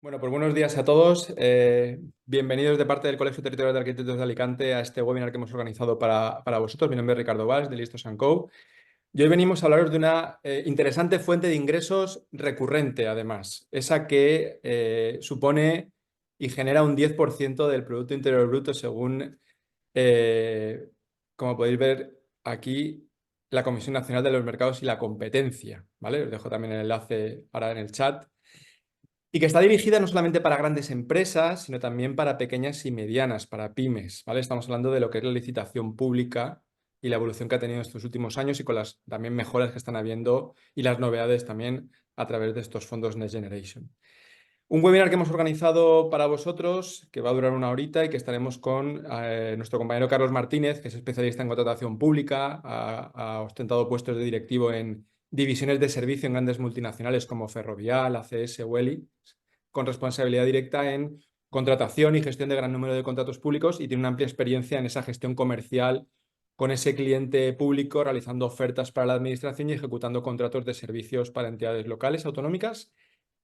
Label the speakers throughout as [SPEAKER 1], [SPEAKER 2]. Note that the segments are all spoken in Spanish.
[SPEAKER 1] Bueno, pues buenos días a todos. Bienvenidos de parte del Colegio Territorial de Arquitectos de Alicante a este webinar que hemos organizado para vosotros. Mi nombre es Ricardo Valls, de Listos & Co. Y hoy venimos a hablaros de una interesante fuente de ingresos recurrente, además. Esa que supone y genera un 10% del Producto Interior Bruto según, eh, como podéis ver aquí, la Comisión Nacional de los Mercados y la Competencia, ¿vale? Os dejo también el enlace ahora en el chat. Y que está dirigida no solamente para grandes empresas, sino también para pequeñas y medianas, para pymes, ¿vale? Estamos hablando de lo que es la licitación pública y la evolución que ha tenido en estos últimos años y con las también mejoras que están habiendo y las novedades también a través de estos fondos Next Generation. Un webinar que hemos organizado para vosotros, que va a durar una horita y que estaremos con nuestro compañero Carlos Martínez, que es especialista en contratación pública, ha ostentado puestos de directivo en divisiones de servicio en grandes multinacionales como Ferrovial, ACS, Welly, con responsabilidad directa en contratación y gestión de gran número de contratos públicos y tiene una amplia experiencia en esa gestión comercial con ese cliente público, realizando ofertas para la administración y ejecutando contratos de servicios para entidades locales, autonómicas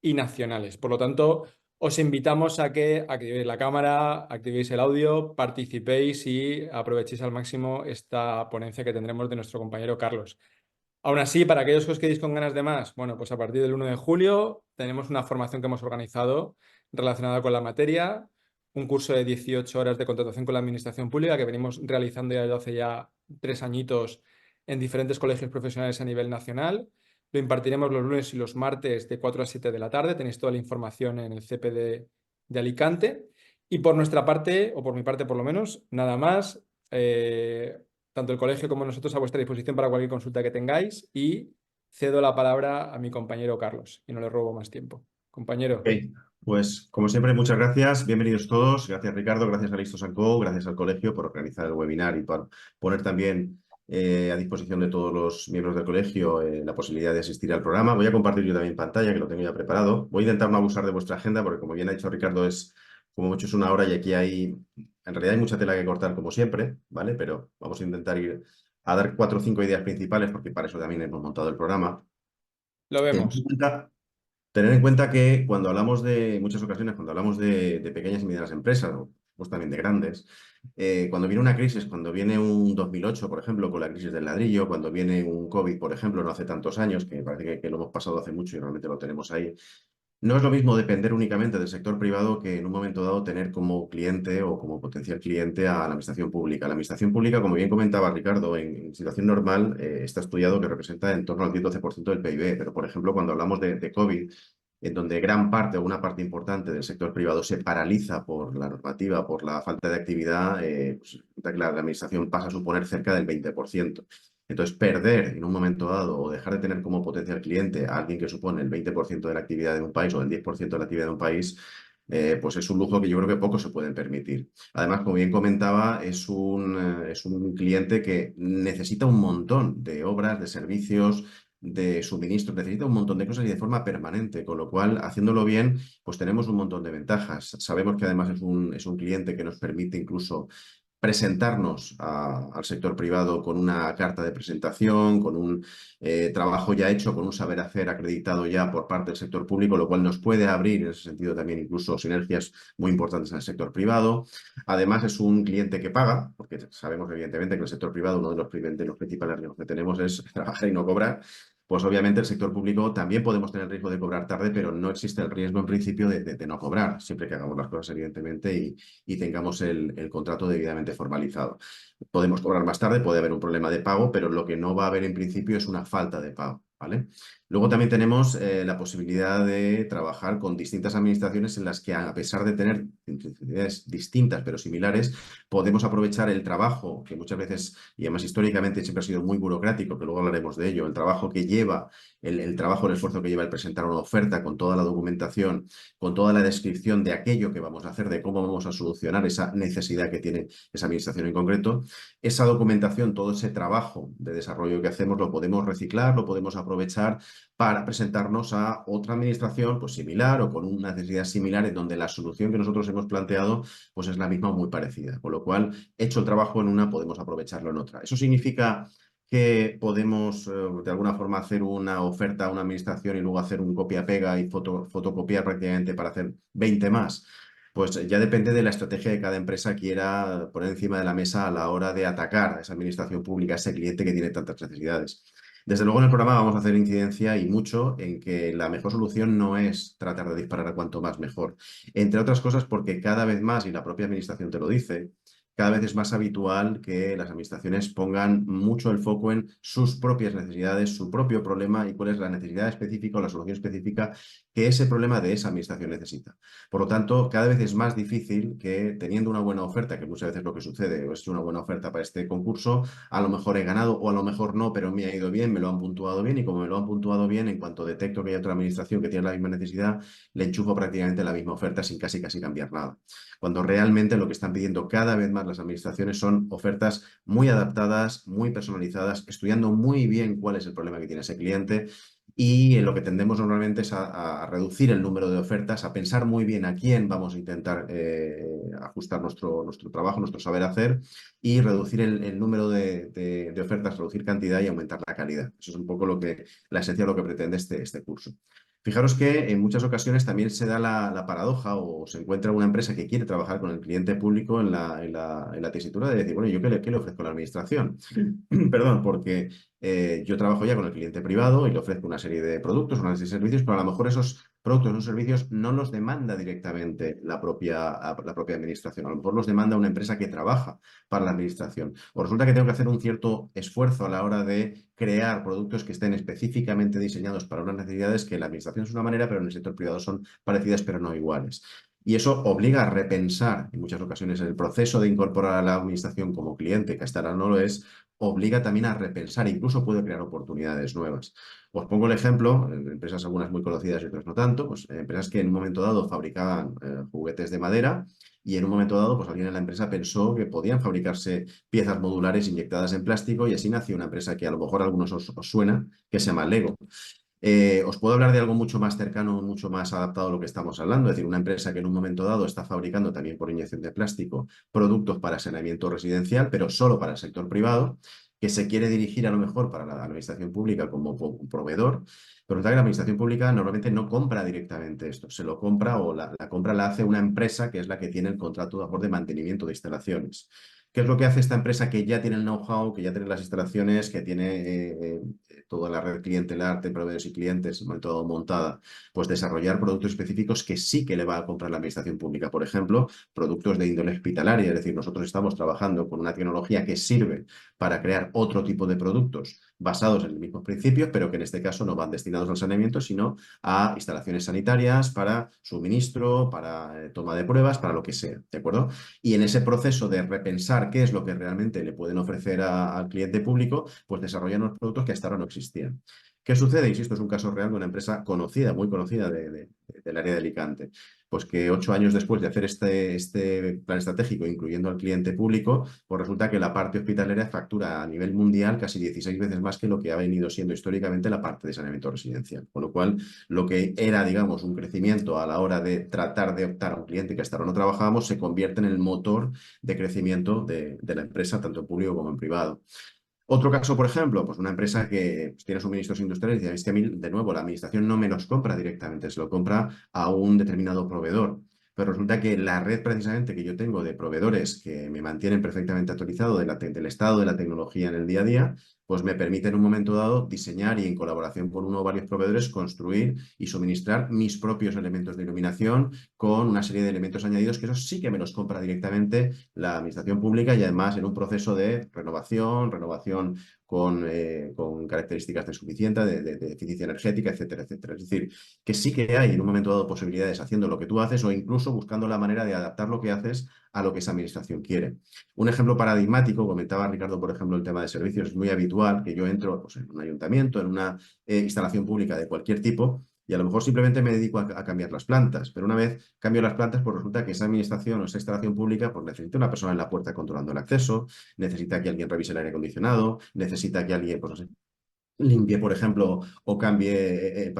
[SPEAKER 1] y nacionales. Por lo tanto, os invitamos a que activéis la cámara, activéis el audio, participéis y aprovechéis al máximo esta ponencia que tendremos de nuestro compañero Carlos. Aún así, para aquellos que os quedéis con ganas de más, bueno, pues a partir del 1 de julio tenemos una formación que hemos organizado relacionada con la materia, un curso de 18 horas de contratación con la administración pública que venimos realizando ya desde hace ya 3 añitos en diferentes colegios profesionales a nivel nacional. Lo impartiremos los lunes y los martes de 4 a 7 de la tarde. Tenéis toda la información en el CPD de Alicante. Y por nuestra parte, o por mi parte por lo menos, nada más. Tanto el colegio como nosotros a vuestra disposición para cualquier consulta que tengáis y cedo la palabra a mi compañero Carlos y no le robo más tiempo.
[SPEAKER 2] Ok,
[SPEAKER 1] Compañero.
[SPEAKER 2] pues como siempre, muchas gracias. Bienvenidos todos. Gracias, Ricardo. Gracias a Listos & Co. Gracias al colegio por organizar el webinar y por poner también a disposición de todos los miembros del colegio la posibilidad de asistir al programa. Voy a compartir yo también pantalla, que lo tengo ya preparado. Voy a intentar no abusar de vuestra agenda porque, como bien ha dicho Ricardo, es como mucho es una hora y aquí en realidad hay mucha tela que cortar como siempre, ¿vale? Pero vamos a intentar ir a dar 4 o 5 ideas principales porque para eso también hemos montado el programa.
[SPEAKER 1] Lo
[SPEAKER 2] Tenemos en
[SPEAKER 1] vemos.
[SPEAKER 2] cuenta Tener en cuenta que cuando hablamos en muchas ocasiones, cuando hablamos de pequeñas y medianas empresas, o pues también de grandes, cuando viene una crisis, cuando viene un 2008, por ejemplo, con la crisis del ladrillo, cuando viene un COVID, por ejemplo, no hace tantos años, que me parece que lo hemos pasado hace mucho y realmente lo tenemos ahí, no es lo mismo depender únicamente del sector privado que en un momento dado tener como cliente o como potencial cliente a la administración pública. La administración pública, como bien comentaba Ricardo, en situación normal está estudiado que representa en torno al 10-12% del PIB, pero por ejemplo cuando hablamos de COVID, en donde gran parte o una parte importante del sector privado se paraliza por la normativa, por la falta de actividad, pues, la administración pasa a suponer cerca del 20%. Entonces, perder en un momento dado o dejar de tener como potencial cliente a alguien que supone el 20% de la actividad de un país o el 10% de la actividad de un país, pues es un lujo que yo creo que pocos se pueden permitir. Además, como bien comentaba, es un cliente que necesita un montón de obras, de servicios, de suministros, necesita un montón de cosas y de forma permanente, con lo cual, haciéndolo bien, pues tenemos un montón de ventajas. Sabemos que además es un cliente que nos permite incluso presentarnos al sector privado con una carta de presentación, con un trabajo ya hecho, con un saber hacer acreditado ya por parte del sector público, lo cual nos puede abrir en ese sentido también incluso sinergias muy importantes en el sector privado. Además es un cliente que paga, porque sabemos evidentemente que el sector privado, uno de los principales riesgos que tenemos es trabajar y no cobrar. Pues obviamente el sector público también podemos tener el riesgo de cobrar tarde, pero no existe el riesgo en principio de no cobrar, siempre que hagamos las cosas evidentemente y tengamos el contrato debidamente formalizado. Podemos cobrar más tarde, puede haber un problema de pago, pero lo que no va a haber en principio es una falta de pago, ¿vale? Luego también tenemos la posibilidad de trabajar con distintas administraciones en las que, a pesar de tener necesidades distintas pero similares, podemos aprovechar el trabajo que muchas veces, y además históricamente siempre ha sido muy burocrático, que luego hablaremos de ello, el trabajo que lleva, el trabajo, el esfuerzo que lleva el presentar una oferta con toda la documentación, con toda la descripción de aquello que vamos a hacer, de cómo vamos a solucionar esa necesidad que tiene esa administración en concreto. Esa documentación, todo ese trabajo de desarrollo que hacemos, lo podemos reciclar, lo podemos aprovechar para presentarnos a otra administración pues, similar o con una necesidad similar en donde la solución que nosotros hemos planteado pues, es la misma o muy parecida. Con lo cual, hecho el trabajo en una, podemos aprovecharlo en otra. ¿Eso significa que podemos de alguna forma hacer una oferta a una administración y luego hacer un copia-pega y fotocopiar prácticamente para hacer 20 más. Pues ya depende de la estrategia que cada empresa quiera poner encima de la mesa a la hora de atacar a esa administración pública, a ese cliente que tiene tantas necesidades. Desde luego en el programa vamos a hacer incidencia y mucho en que la mejor solución no es tratar de disparar a cuanto más mejor. Entre otras cosas porque cada vez más, y la propia administración te lo dice, cada vez es más habitual que las administraciones pongan mucho el foco en sus propias necesidades, su propio problema y cuál es la necesidad específica o la solución específica que ese problema de esa administración necesita. Por lo tanto, cada vez es más difícil que teniendo una buena oferta, que muchas veces lo que sucede es una buena oferta para este concurso, a lo mejor he ganado o a lo mejor no, pero me ha ido bien, me lo han puntuado bien y como me lo han puntuado bien, en cuanto detecto que hay otra administración que tiene la misma necesidad, le enchufo prácticamente la misma oferta sin casi cambiar nada. Cuando realmente lo que están pidiendo cada vez más las administraciones son ofertas muy adaptadas, muy personalizadas, estudiando muy bien cuál es el problema que tiene ese cliente y lo que tendemos normalmente es a reducir el número de ofertas, a pensar muy bien a quién vamos a intentar ajustar nuestro trabajo, nuestro saber hacer y reducir el número de ofertas, reducir cantidad y aumentar la calidad. Eso es un poco la esencia de lo que pretende este curso. Fijaros que en muchas ocasiones también se da la paradoja o se encuentra una empresa que quiere trabajar con el cliente público en la tesitura de decir, bueno, ¿yo qué le ofrezco a la administración? Perdón, porque yo trabajo ya con el cliente privado y le ofrezco una serie de productos, una serie de servicios, pero a lo mejor esos productos o servicios no los demanda directamente la propia administración. A lo mejor los demanda una empresa que trabaja para la administración. O resulta que tengo que hacer un cierto esfuerzo a la hora de crear productos que estén específicamente diseñados para unas necesidades que la administración es una manera, pero en el sector privado son parecidas, pero no iguales. Y eso obliga a repensar en muchas ocasiones el proceso de incorporar a la administración como cliente, que hasta ahora no lo es, obliga también a repensar, incluso puede crear oportunidades nuevas. Os pongo el ejemplo, empresas algunas muy conocidas y otras no tanto, pues empresas que en un momento dado fabricaban juguetes de madera y en un momento dado pues alguien en la empresa pensó que podían fabricarse piezas modulares inyectadas en plástico y así nació una empresa que a lo mejor a algunos os suena, que se llama Lego. Os puedo hablar de algo mucho más cercano, mucho más adaptado a lo que estamos hablando, es decir, una empresa que en un momento dado está fabricando también por inyección de plástico productos para saneamiento residencial, pero solo para el sector privado, que se quiere dirigir a lo mejor para la administración pública como proveedor, pero resulta que la administración pública normalmente no compra directamente esto, se lo compra o la compra la hace una empresa que es la que tiene el contrato de mantenimiento de instalaciones. ¿Qué es lo que hace esta empresa que ya tiene el know-how, que ya tiene las instalaciones, que tiene toda la red clientelar de proveedores y clientes todo montada? Pues desarrollar productos específicos que sí que le va a comprar la administración pública. Por ejemplo, productos de índole hospitalaria, es decir, nosotros estamos trabajando con una tecnología que sirve para crear otro tipo de productos basados en los mismos principios, pero que en este caso no van destinados al saneamiento, sino a instalaciones sanitarias, para suministro, para toma de pruebas, para lo que sea, ¿de acuerdo? Y en ese proceso de repensar qué es lo que realmente le pueden ofrecer al cliente público, pues desarrollan unos productos que hasta ahora no existían. ¿Qué sucede? Insisto, es un caso real de una empresa conocida, muy conocida del área de Alicante. Pues que 8 años después de hacer este plan estratégico, incluyendo al cliente público, pues resulta que la parte hospitalaria factura a nivel mundial casi 16 veces más que lo que ha venido siendo históricamente la parte de saneamiento residencial. Con lo cual, lo que era, digamos, un crecimiento a la hora de tratar de optar a un cliente que hasta ahora no trabajábamos, se convierte en el motor de crecimiento de la empresa, tanto en público como en privado. Otro caso, por ejemplo, pues una empresa que pues, tiene suministros industriales y dice, es que a mí, de nuevo, la administración no me los compra directamente, se lo compra a un determinado proveedor. Pero resulta que la red precisamente que yo tengo de proveedores que me mantienen perfectamente actualizado del estado de la tecnología en el día a día, pues me permite en un momento dado diseñar y en colaboración con uno o varios proveedores construir y suministrar mis propios elementos de iluminación con una serie de elementos añadidos que esos sí que me los compra directamente la administración pública y además en un proceso de renovación con características de suficiencia, de eficiencia energética, etcétera, etcétera. Es decir, que sí que hay en un momento dado posibilidades haciendo lo que tú haces o incluso buscando la manera de adaptar lo que haces a lo que esa administración quiere. Un ejemplo paradigmático, comentaba Ricardo, por ejemplo, el tema de servicios, es muy habitual que yo entro pues, en un ayuntamiento, en una instalación pública de cualquier tipo, y a lo mejor simplemente me dedico a cambiar las plantas, pero una vez cambio las plantas, pues resulta que esa administración o esa instalación pública pues necesita una persona en la puerta controlando el acceso, necesita que alguien revise el aire acondicionado, necesita que alguien, pues no sé, limpie, por ejemplo, o cambie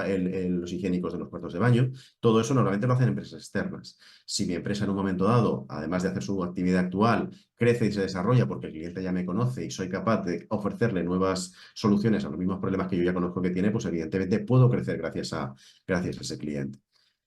[SPEAKER 2] los higiénicos de los cuartos de baño. Todo eso normalmente lo hacen empresas externas. Si mi empresa en un momento dado, además de hacer su actividad actual, crece y se desarrolla porque el cliente ya me conoce y soy capaz de ofrecerle nuevas soluciones a los mismos problemas que yo ya conozco que tiene, pues evidentemente puedo crecer gracias a ese cliente.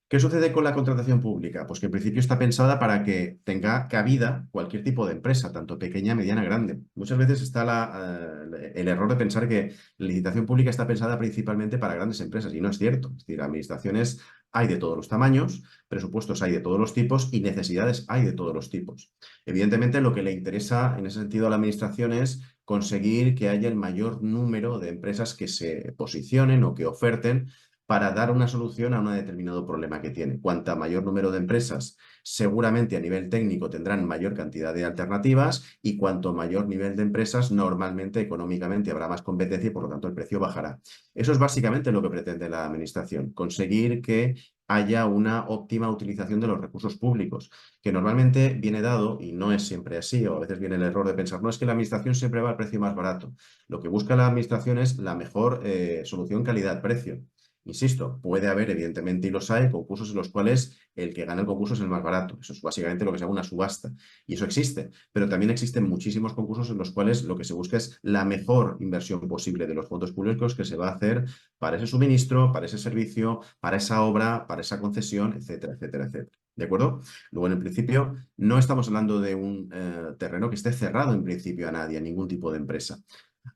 [SPEAKER 2] ¿Qué sucede con la contratación pública? Pues que en principio está pensada para que tenga cabida cualquier tipo de empresa, tanto pequeña, mediana, grande. Muchas veces está el error de pensar que la licitación pública está pensada principalmente para grandes empresas y no es cierto. Es decir, administraciones hay de todos los tamaños, presupuestos hay de todos los tipos y necesidades hay de todos los tipos. Evidentemente, lo que le interesa en ese sentido a la administración es conseguir que haya el mayor número de empresas que se posicionen o que oferten para dar una solución a un determinado problema que tiene. Cuanta mayor número de empresas, seguramente a nivel técnico tendrán mayor cantidad de alternativas y cuanto mayor nivel de empresas, normalmente económicamente habrá más competencia y por lo tanto el precio bajará. Eso es básicamente lo que pretende la administración, conseguir que haya una óptima utilización de los recursos públicos, que normalmente viene dado, y no es siempre así, o a veces viene el error de pensar, no es que la administración siempre va al precio más barato. Lo que busca la administración es la mejor solución calidad-precio. Insisto, puede haber, evidentemente, y los hay, concursos en los cuales el que gana el concurso es el más barato. Eso es básicamente lo que se llama una subasta. Y eso existe. Pero también existen muchísimos concursos en los cuales lo que se busca es la mejor inversión posible de los fondos públicos que se va a hacer para ese suministro, para ese servicio, para esa obra, para esa concesión, etcétera, etcétera, etcétera. ¿De acuerdo? Luego, en el principio, no estamos hablando de un terreno que esté cerrado en principio a nadie, a ningún tipo de empresa.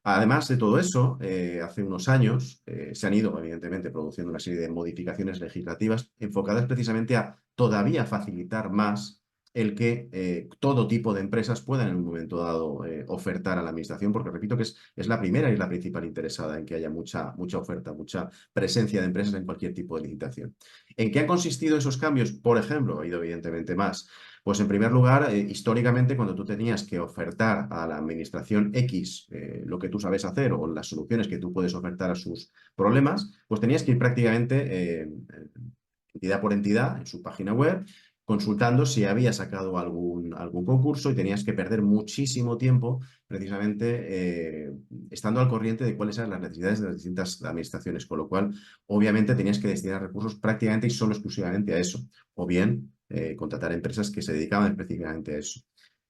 [SPEAKER 2] Además de todo eso, hace unos años se han ido, evidentemente, produciendo una serie de modificaciones legislativas enfocadas precisamente a todavía facilitar más el que todo tipo de empresas puedan en un momento dado ofertar a la administración, porque repito que es la primera y la principal interesada en que haya mucha oferta, mucha presencia de empresas en cualquier tipo de licitación. ¿En qué han consistido esos cambios? Por ejemplo, ha ido evidentemente más. Pues en primer lugar, históricamente, cuando tú tenías que ofertar a la administración X lo que tú sabes hacer o las soluciones que tú puedes ofertar a sus problemas, pues tenías que ir prácticamente entidad por entidad en su página web, consultando si había sacado algún concurso y tenías que perder muchísimo tiempo precisamente estando al corriente de cuáles eran las necesidades de las distintas administraciones, con lo cual obviamente tenías que destinar recursos prácticamente y solo exclusivamente a eso, o bien contratar empresas que se dedicaban específicamente a eso.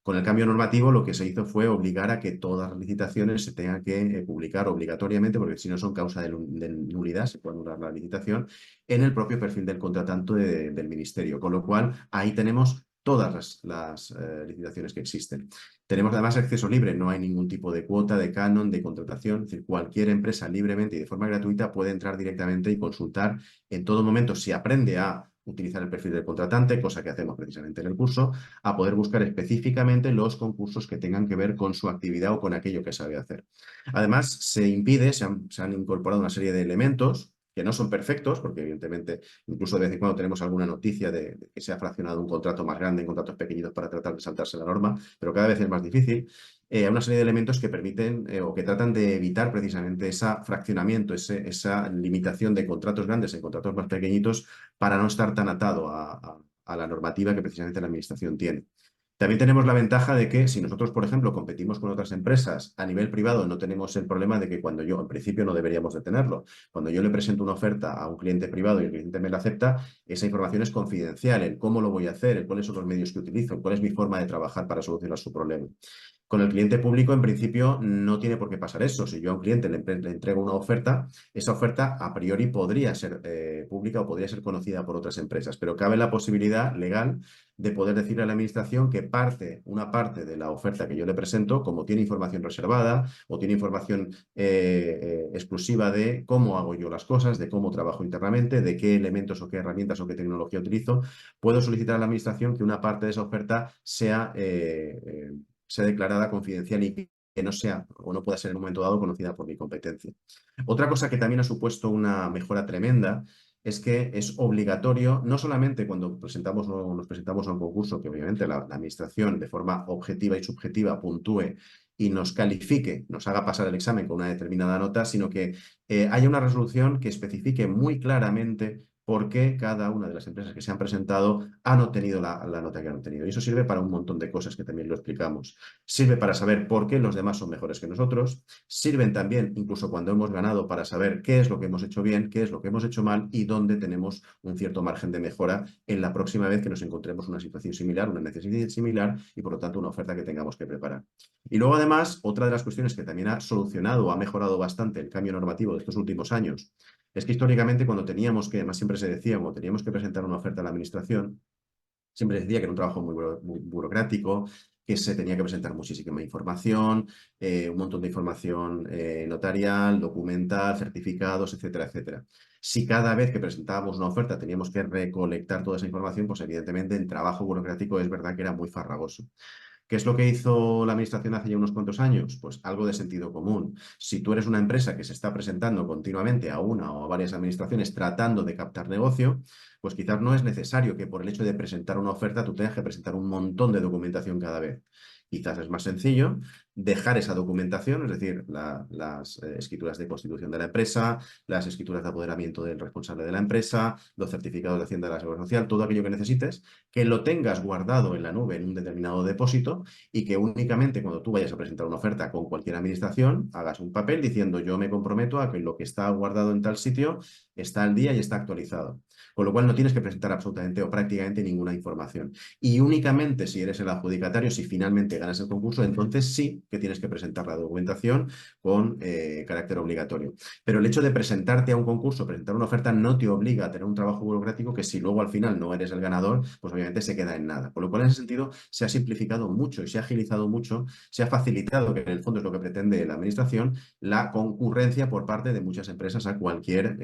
[SPEAKER 2] Con el cambio normativo, lo que se hizo fue obligar a que todas las licitaciones se tengan que publicar obligatoriamente, porque si no son causa de nulidad, se puede anular la licitación, en el propio perfil del contratante del ministerio. Con lo cual, ahí tenemos todas las licitaciones que existen. Tenemos además acceso libre, no hay ningún tipo de cuota, de canon, de contratación, es decir, cualquier empresa libremente y de forma gratuita puede entrar directamente y consultar en todo momento si aprende a utilizar el perfil del contratante, cosa que hacemos precisamente en el curso, a poder buscar específicamente los concursos que tengan que ver con su actividad o con aquello que sabe hacer. Además, se han incorporado una serie de elementos que no son perfectos, porque evidentemente incluso de vez en cuando tenemos alguna noticia de que se ha fraccionado un contrato más grande en contratos pequeñitos para tratar de saltarse la norma, pero cada vez es más difícil. Una serie de elementos que permiten o que tratan de evitar precisamente ese fraccionamiento, esa limitación de contratos grandes en contratos más pequeñitos para no estar tan atado a la normativa que precisamente la administración tiene. También tenemos la ventaja de que si nosotros, por ejemplo, competimos con otras empresas a nivel privado, no tenemos el problema de que cuando yo, en principio no deberíamos de tenerlo, cuando yo le presento una oferta a un cliente privado y el cliente me la acepta, esa información es confidencial, el cómo lo voy a hacer, el cuáles son los medios que utilizo, cuál es mi forma de trabajar para solucionar su problema. Con el cliente público, en principio, no tiene por qué pasar eso. Si yo a un cliente le entrego una oferta, esa oferta a priori podría ser pública o podría ser conocida por otras empresas, pero cabe la posibilidad legal de poder decirle a la administración que una parte de la oferta que yo le presento, como tiene información reservada o tiene información exclusiva de cómo hago yo las cosas, de cómo trabajo internamente, de qué elementos o qué herramientas o qué tecnología utilizo, puedo solicitar a la administración que una parte de esa oferta sea declarada confidencial y que no sea o no pueda ser en un momento dado conocida por mi competencia. Otra cosa que también ha supuesto una mejora tremenda es que es obligatorio, no solamente cuando nos presentamos a un concurso, que obviamente la administración de forma objetiva y subjetiva puntúe y nos califique, nos haga pasar el examen con una determinada nota, sino que haya una resolución que especifique muy claramente por qué cada una de las empresas que se han presentado han obtenido la nota que han obtenido. Y eso sirve para un montón de cosas que también lo explicamos. Sirve para saber por qué los demás son mejores que nosotros. Sirven también, incluso cuando hemos ganado, para saber qué es lo que hemos hecho bien, qué es lo que hemos hecho mal y dónde tenemos un cierto margen de mejora en la próxima vez que nos encontremos una situación similar, una necesidad similar y, por lo tanto, una oferta que tengamos que preparar. Y luego, además, otra de las cuestiones que también ha solucionado o ha mejorado bastante el cambio normativo de estos últimos años es que históricamente cuando teníamos que, además siempre se decía, cuando teníamos que presentar una oferta a la administración, siempre decía que era un trabajo muy burocrático, que se tenía que presentar muchísima información, un montón de información notarial, documental, certificados, etcétera, etcétera. Si cada vez que presentábamos una oferta teníamos que recolectar toda esa información, pues evidentemente el trabajo burocrático es verdad que era muy farragoso. ¿Qué es lo que hizo la administración hace ya unos cuantos años? Pues algo de sentido común. Si tú eres una empresa que se está presentando continuamente a una o a varias administraciones tratando de captar negocio, pues quizás no es necesario que por el hecho de presentar una oferta tú tengas que presentar un montón de documentación cada vez. Quizás es más sencillo dejar esa documentación, es decir, las escrituras de constitución de la empresa, las escrituras de apoderamiento del responsable de la empresa, los certificados de Hacienda de la Seguridad Social, todo aquello que necesites, que lo tengas guardado en la nube en un determinado depósito y que únicamente cuando tú vayas a presentar una oferta con cualquier administración hagas un papel diciendo yo me comprometo a que lo que está guardado en tal sitio está al día y está actualizado. Con lo cual no tienes que presentar absolutamente o prácticamente ninguna información. Y únicamente si eres el adjudicatario, si finalmente ganas el concurso, entonces sí que tienes que presentar la documentación con carácter obligatorio. Pero el hecho de presentarte a un concurso, presentar una oferta, no te obliga a tener un trabajo burocrático que si luego al final no eres el ganador, pues obviamente se queda en nada. Con lo cual, en ese sentido, se ha simplificado mucho y se ha agilizado mucho, se ha facilitado, que en el fondo es lo que pretende la administración, la concurrencia por parte de muchas empresas a cualquier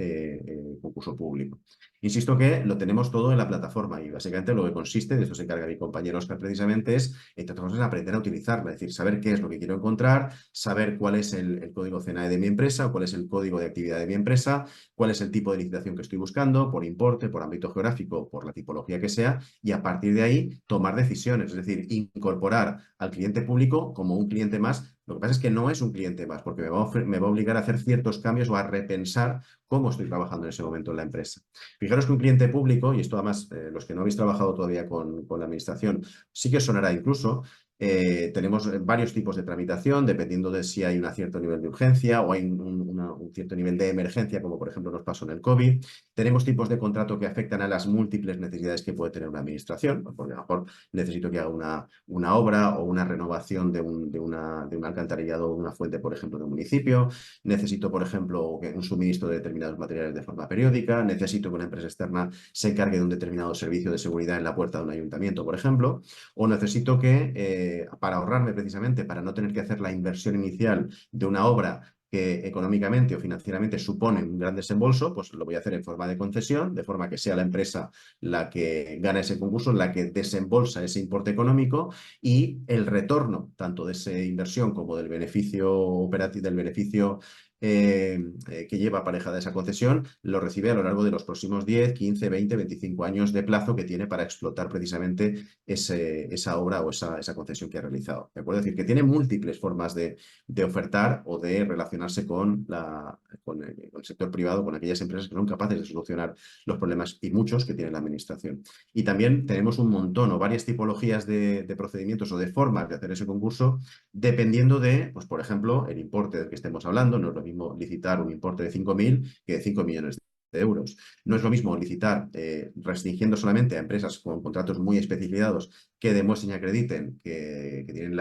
[SPEAKER 2] concurso público. Insisto que lo tenemos todo en la plataforma y básicamente lo que consiste, de esto se encarga mi compañero Oscar precisamente, es, entre otras cosas, aprender a utilizarla, es decir, saber qué es lo que quiero encontrar, saber cuál es el código CNAE de mi empresa, cuál es el código de actividad de mi empresa, cuál es el tipo de licitación que estoy buscando, por importe, por ámbito geográfico, por la tipología que sea, y a partir de ahí tomar decisiones, es decir, incorporar al cliente público como un cliente más. Lo que pasa es que no es un cliente más, porque me va a obligar a hacer ciertos cambios o a repensar cómo estoy trabajando en ese momento en la empresa. Fijaros que un cliente público, y esto además los que no habéis trabajado todavía con la administración, sí que os sonará incluso, tenemos varios tipos de tramitación, dependiendo de si hay un cierto nivel de urgencia o hay un cierto nivel de emergencia, como por ejemplo nos pasó en el COVID. Tenemos tipos de contrato que afectan a las múltiples necesidades que puede tener una administración, porque a lo mejor necesito que haga una obra o una renovación de un alcantarillado o una fuente, por ejemplo, de un municipio. Necesito, por ejemplo, un suministro de determinados materiales de forma periódica. Necesito que una empresa externa se encargue de un determinado servicio de seguridad en la puerta de un ayuntamiento, por ejemplo. O necesito que, para ahorrarme precisamente, para no tener que hacer la inversión inicial de una obra que económicamente o financieramente supone un gran desembolso, pues lo voy a hacer en forma de concesión, de forma que sea la empresa la que gana ese concurso, la que desembolsa ese importe económico y el retorno tanto de esa inversión como del beneficio operativo, del beneficio que lleva aparejada esa concesión, lo recibe a lo largo de los próximos 10, 15, 20, 25 años de plazo que tiene para explotar precisamente esa obra o esa concesión que ha realizado. ¿De acuerdo? Es decir, que tiene múltiples formas de ofertar o de relacionarse con el sector privado, con aquellas empresas que son capaces de solucionar los problemas y muchos que tiene la administración. Y también tenemos un montón o varias tipologías de procedimientos o de formas de hacer ese concurso, dependiendo de, pues, por ejemplo, el importe del que estemos hablando. No es lo mismo licitar un importe de 5.000 que de 5 millones de euros. No es lo mismo licitar restringiendo solamente a empresas con contratos muy especializados que demuestren y acrediten que tienen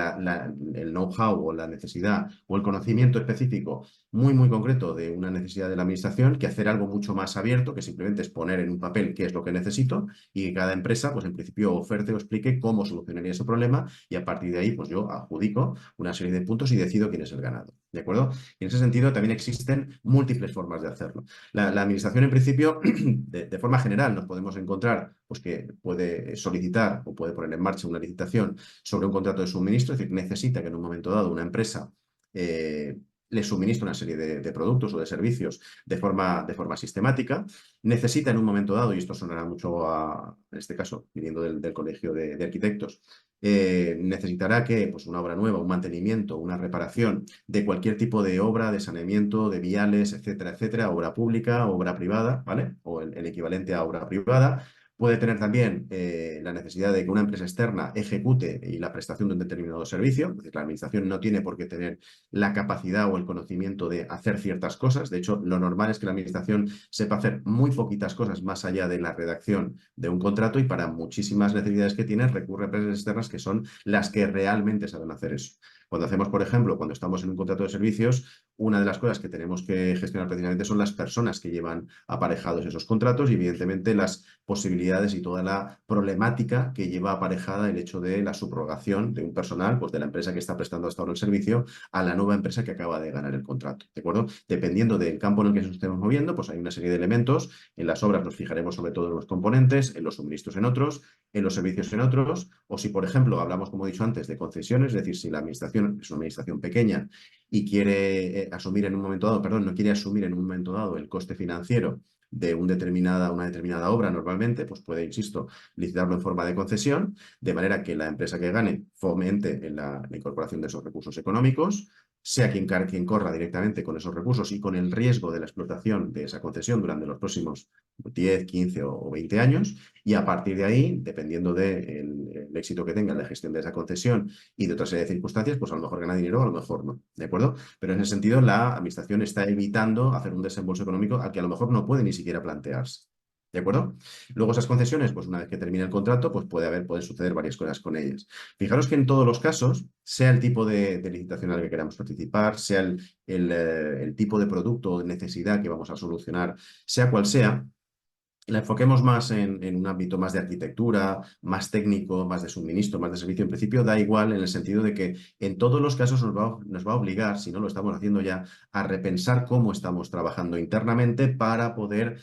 [SPEAKER 2] el know-how o la necesidad o el conocimiento específico muy concreto de una necesidad de la administración, que hacer algo mucho más abierto, que simplemente es poner en un papel qué es lo que necesito y que cada empresa, pues en principio, oferte o explique cómo solucionaría ese problema y a partir de ahí, pues yo adjudico una serie de puntos y decido quién es el ganador. ¿De acuerdo? Y en ese sentido también existen múltiples formas de hacerlo. La administración, en principio, de forma general, nos podemos encontrar pues, que puede solicitar o puede poner en marcha una licitación sobre un contrato de suministro, es decir, necesita que en un momento dado una empresa le suministre una serie de productos o de servicios de forma sistemática, necesita en un momento dado, y esto sonará mucho en este caso, viniendo del Colegio de Arquitectos, necesitará que, pues una obra nueva, un mantenimiento, una reparación de cualquier tipo de obra, de saneamiento, de viales, etcétera, etcétera, obra pública, obra privada, ¿vale? O el equivalente a obra privada. Puede tener también la necesidad de que una empresa externa ejecute y la prestación de un determinado servicio. Es decir, la administración no tiene por qué tener la capacidad o el conocimiento de hacer ciertas cosas. De hecho, lo normal es que la administración sepa hacer muy poquitas cosas más allá de la redacción de un contrato y para muchísimas necesidades que tiene recurre a empresas externas que son las que realmente saben hacer eso. Cuando hacemos, por ejemplo, cuando estamos en un contrato de servicios, una de las cosas que tenemos que gestionar precisamente son las personas que llevan aparejados esos contratos y, evidentemente, las posibilidades y toda la problemática que lleva aparejada el hecho de la subrogación de un personal, pues de la empresa que está prestando hasta ahora el servicio a la nueva empresa que acaba de ganar el contrato, ¿de acuerdo? Dependiendo del campo en el que nos estemos moviendo, pues hay una serie de elementos. En las obras nos fijaremos sobre todo en los componentes, en los suministros en otros, en los servicios en otros, o si, por ejemplo, hablamos, como he dicho antes, de concesiones, es decir, si la administración es una administración pequeña y quiere asumir en un momento dado, perdón, no quiere asumir en un momento dado el coste financiero de una determinada obra normalmente, pues puede, insisto, licitarlo en forma de concesión, de manera que la empresa que gane fomente en la incorporación de esos recursos económicos, sea quien corra directamente con esos recursos y con el riesgo de la explotación de esa concesión durante los próximos 10, 15 o 20 años, y a partir de ahí, dependiendo del éxito que tenga en la gestión de esa concesión y de otra serie de circunstancias, pues a lo mejor gana dinero, a lo mejor no, ¿de acuerdo? Pero en ese sentido, la administración está evitando hacer un desembolso económico al que a lo mejor no puede ni siquiera plantearse. ¿De acuerdo? Luego esas concesiones, pues una vez que termine el contrato, pues pueden suceder varias cosas con ellas. Fijaros que en todos los casos, sea el tipo de licitación al que queramos participar, sea el tipo de producto o de necesidad que vamos a solucionar, sea cual sea, la enfoquemos más en un ámbito más de arquitectura, más técnico, más de suministro, más de servicio. En principio da igual en el sentido de que en todos los casos nos va a obligar, si no lo estamos haciendo ya, a repensar cómo estamos trabajando internamente para poder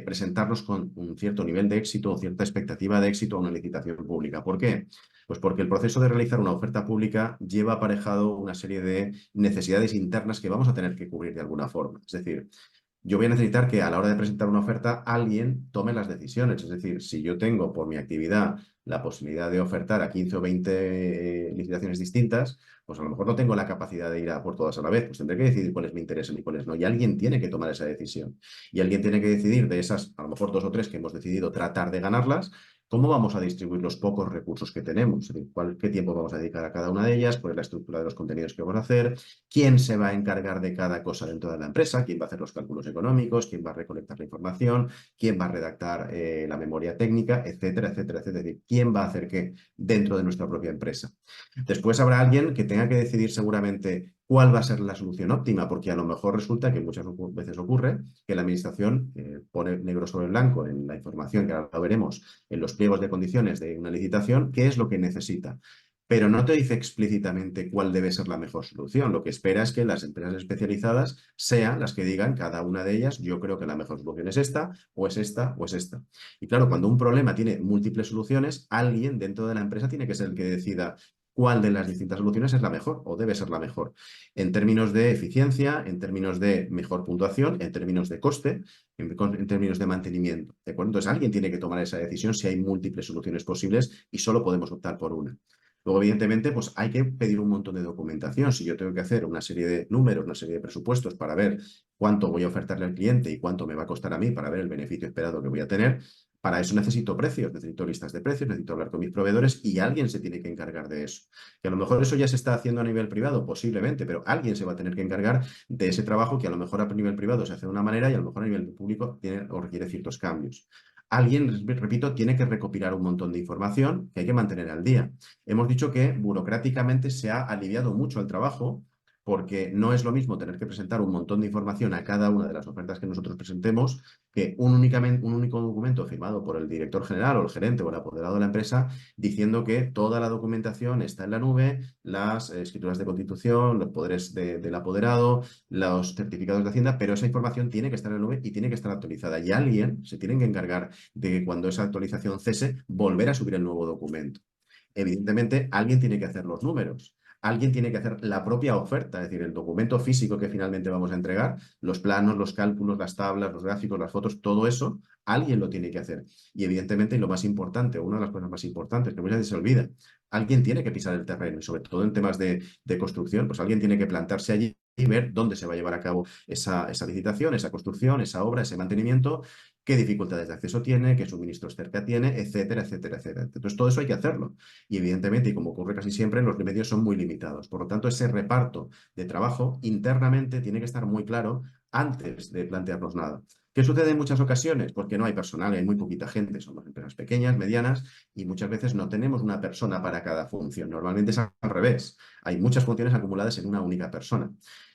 [SPEAKER 2] presentarnos con un cierto nivel de éxito o cierta expectativa de éxito a una licitación pública. ¿Por qué? Pues porque el proceso de realizar una oferta pública lleva aparejado una serie de necesidades internas que vamos a tener que cubrir de alguna forma. Es decir, yo voy a necesitar que a la hora de presentar una oferta alguien tome las decisiones. Es decir, si yo tengo por mi actividad la posibilidad de ofertar a 15 o 20 licitaciones distintas, pues a lo mejor no tengo la capacidad de ir a por todas a la vez. Pues tendré que decidir cuáles me interesan y cuáles no. Y alguien tiene que tomar esa decisión. Y alguien tiene que decidir de esas, a lo mejor dos o tres que hemos decidido tratar de ganarlas, cómo vamos a distribuir los pocos recursos que tenemos. Es decir, qué tiempo vamos a dedicar a cada una de ellas, cuál es la estructura de los contenidos que vamos a hacer, quién se va a encargar de cada cosa dentro de la empresa, quién va a hacer los cálculos económicos, quién va a recolectar la información, quién va a redactar la memoria técnica, etcétera, etcétera, etcétera. Es decir, quién va a hacer qué dentro de nuestra propia empresa. Después habrá alguien que tenga que decidir seguramente cuál va a ser la solución óptima, porque a lo mejor resulta que muchas veces ocurre que la administración pone negro sobre blanco en la información, que ahora lo veremos, en los pliegos de condiciones de una licitación, qué es lo que necesita, pero no te dice explícitamente cuál debe ser la mejor solución. Lo que espera es que las empresas especializadas sean las que digan cada una de ellas, yo creo que la mejor solución es esta, o es esta, o es esta. Y claro, cuando un problema tiene múltiples soluciones, alguien dentro de la empresa tiene que ser el que decida cuál de las distintas soluciones es la mejor o debe ser la mejor, en términos de eficiencia, en términos de mejor puntuación, en términos de coste, en términos de mantenimiento. ¿De acuerdo? Entonces, alguien tiene que tomar esa decisión si hay múltiples soluciones posibles y solo podemos optar por una. Luego, evidentemente, pues hay que pedir un montón de documentación. Si yo tengo que hacer una serie de números, una serie de presupuestos para ver cuánto voy a ofertarle al cliente y cuánto me va a costar a mí para ver el beneficio esperado que voy a tener, para eso necesito precios, necesito listas de precios, necesito hablar con mis proveedores y alguien se tiene que encargar de eso. Que a lo mejor eso ya se está haciendo a nivel privado, posiblemente, pero alguien se va a tener que encargar de ese trabajo que a lo mejor a nivel privado se hace de una manera y a lo mejor a nivel público tiene o requiere ciertos cambios. Alguien, repito, tiene que recopilar un montón de información que hay que mantener al día. Hemos dicho que burocráticamente se ha aliviado mucho el trabajo porque no es lo mismo tener que presentar un montón de información a cada una de las ofertas que nosotros presentemos que un único documento firmado por el director general o el gerente o el apoderado de la empresa diciendo que toda la documentación está en la nube, las escrituras de constitución, los poderes del apoderado, los certificados de Hacienda, pero esa información tiene que estar en la nube y tiene que estar actualizada. Y alguien se tiene que encargar de que cuando esa actualización cese, volver a subir el nuevo documento. Evidentemente, alguien tiene que hacer los números. alguien tiene que hacer la propia oferta, es decir, el documento físico que finalmente vamos a entregar, los planos, los cálculos, las tablas, los gráficos, las fotos, todo eso, alguien lo tiene que hacer. Y evidentemente, y lo más importante, una de las cosas más importantes que muchas veces se olvida, alguien tiene que pisar el terreno y sobre todo en temas de construcción, pues alguien tiene que plantarse allí y ver dónde se va a llevar a cabo esa licitación, esa construcción, esa obra, ese mantenimiento, qué dificultades de acceso tiene, qué suministros cerca tiene, etcétera, etcétera, etcétera. Entonces, todo eso hay que hacerlo. Y evidentemente, y como ocurre casi siempre, los medios son muy limitados. Por lo tanto, ese reparto de trabajo internamente tiene que estar muy claro antes de plantearnos nada. ¿Qué sucede en muchas ocasiones? Porque no hay personal, hay muy poquita gente, somos empresas pequeñas, medianas, y muchas veces no tenemos una persona para cada función. Normalmente es al revés. Hay muchas funciones acumuladas en una única persona.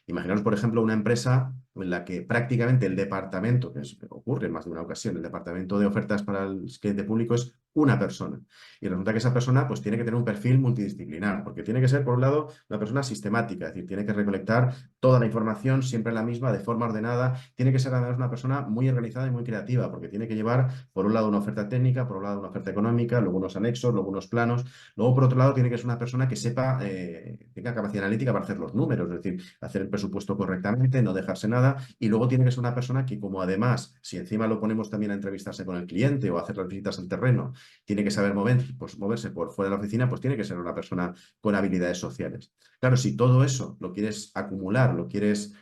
[SPEAKER 2] Imaginaos, por ejemplo, una empresa en la que prácticamente el departamento, ocurre en más de una ocasión, el departamento de ofertas para el cliente público es una persona. Y resulta que esa persona pues, tiene que tener un perfil multidisciplinar, porque tiene que ser, por un lado, una persona sistemática, es decir, tiene que recolectar toda la información siempre la misma, de forma ordenada, tiene que ser además una persona muy organizada y muy creativa, porque tiene que llevar, por un lado, una oferta técnica, por un lado, una oferta económica, luego unos anexos, luego unos planos, luego, por otro lado, tiene que ser una persona que sepa, tenga capacidad analítica para hacer los números, es decir, hacer el presupuesto correctamente, no dejarse nada, y luego tiene que ser una persona que, como además, si encima lo ponemos también a entrevistarse con el cliente o a hacer las visitas al terreno, tiene que saber moverse por fuera de la oficina, pues tiene que ser una persona con habilidades sociales. Claro, si todo eso lo quieres acumular, lo quieres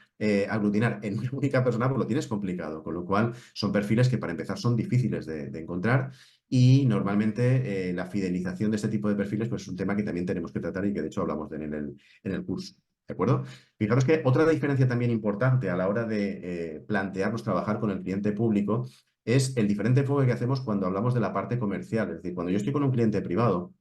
[SPEAKER 2] aglutinar en una única persona, pues lo tienes complicado, con lo cual son perfiles que para empezar son difíciles de encontrar y normalmente la fidelización de este tipo de perfiles pues, es un tema que también tenemos que tratar y que de hecho hablamos en el curso. ¿De acuerdo? Fijaros que otra diferencia también importante a la hora de plantearnos trabajar con el cliente público es el diferente enfoque que hacemos cuando hablamos de la parte comercial. Es decir, cuando yo estoy con un cliente privado,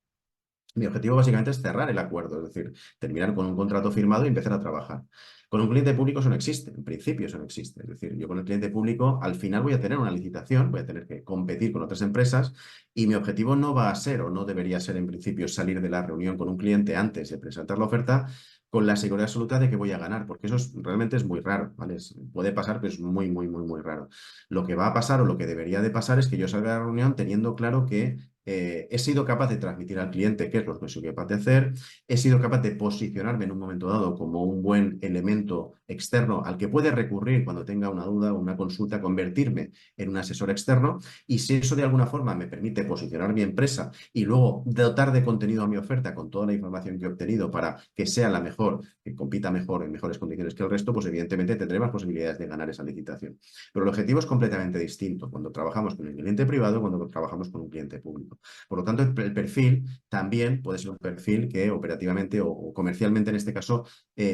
[SPEAKER 2] mi objetivo básicamente es cerrar el acuerdo, es decir, terminar con un contrato firmado y empezar a trabajar. Con un cliente público eso no existe, en principio eso no existe. Es decir, yo con el cliente público al final voy a tener una licitación, voy a tener que competir con otras empresas y mi objetivo no va a ser o no debería ser en principio salir de la reunión con un cliente antes de presentar la oferta con la seguridad absoluta de que voy a ganar, porque realmente es muy raro, ¿vale? Puede pasar, pero es muy, muy, muy, muy raro. Lo que va a pasar o lo que debería de pasar es que yo salga de la reunión teniendo claro que he sido capaz de transmitir al cliente qué es lo que soy capaz de hacer, he sido capaz de posicionarme en un momento dado como un buen elemento externo al que puede recurrir cuando tenga una duda o una consulta, convertirme en un asesor externo y si eso de alguna forma me permite posicionar mi empresa y luego dotar de contenido a mi oferta con toda la información que he obtenido para que sea la mejor, que compita mejor en mejores condiciones que el resto, pues evidentemente tendré más posibilidades de ganar esa licitación. Pero el objetivo es completamente distinto cuando trabajamos con el cliente privado, cuando trabajamos con un cliente público. Por lo tanto, el perfil también puede ser un perfil que operativamente o comercialmente en este caso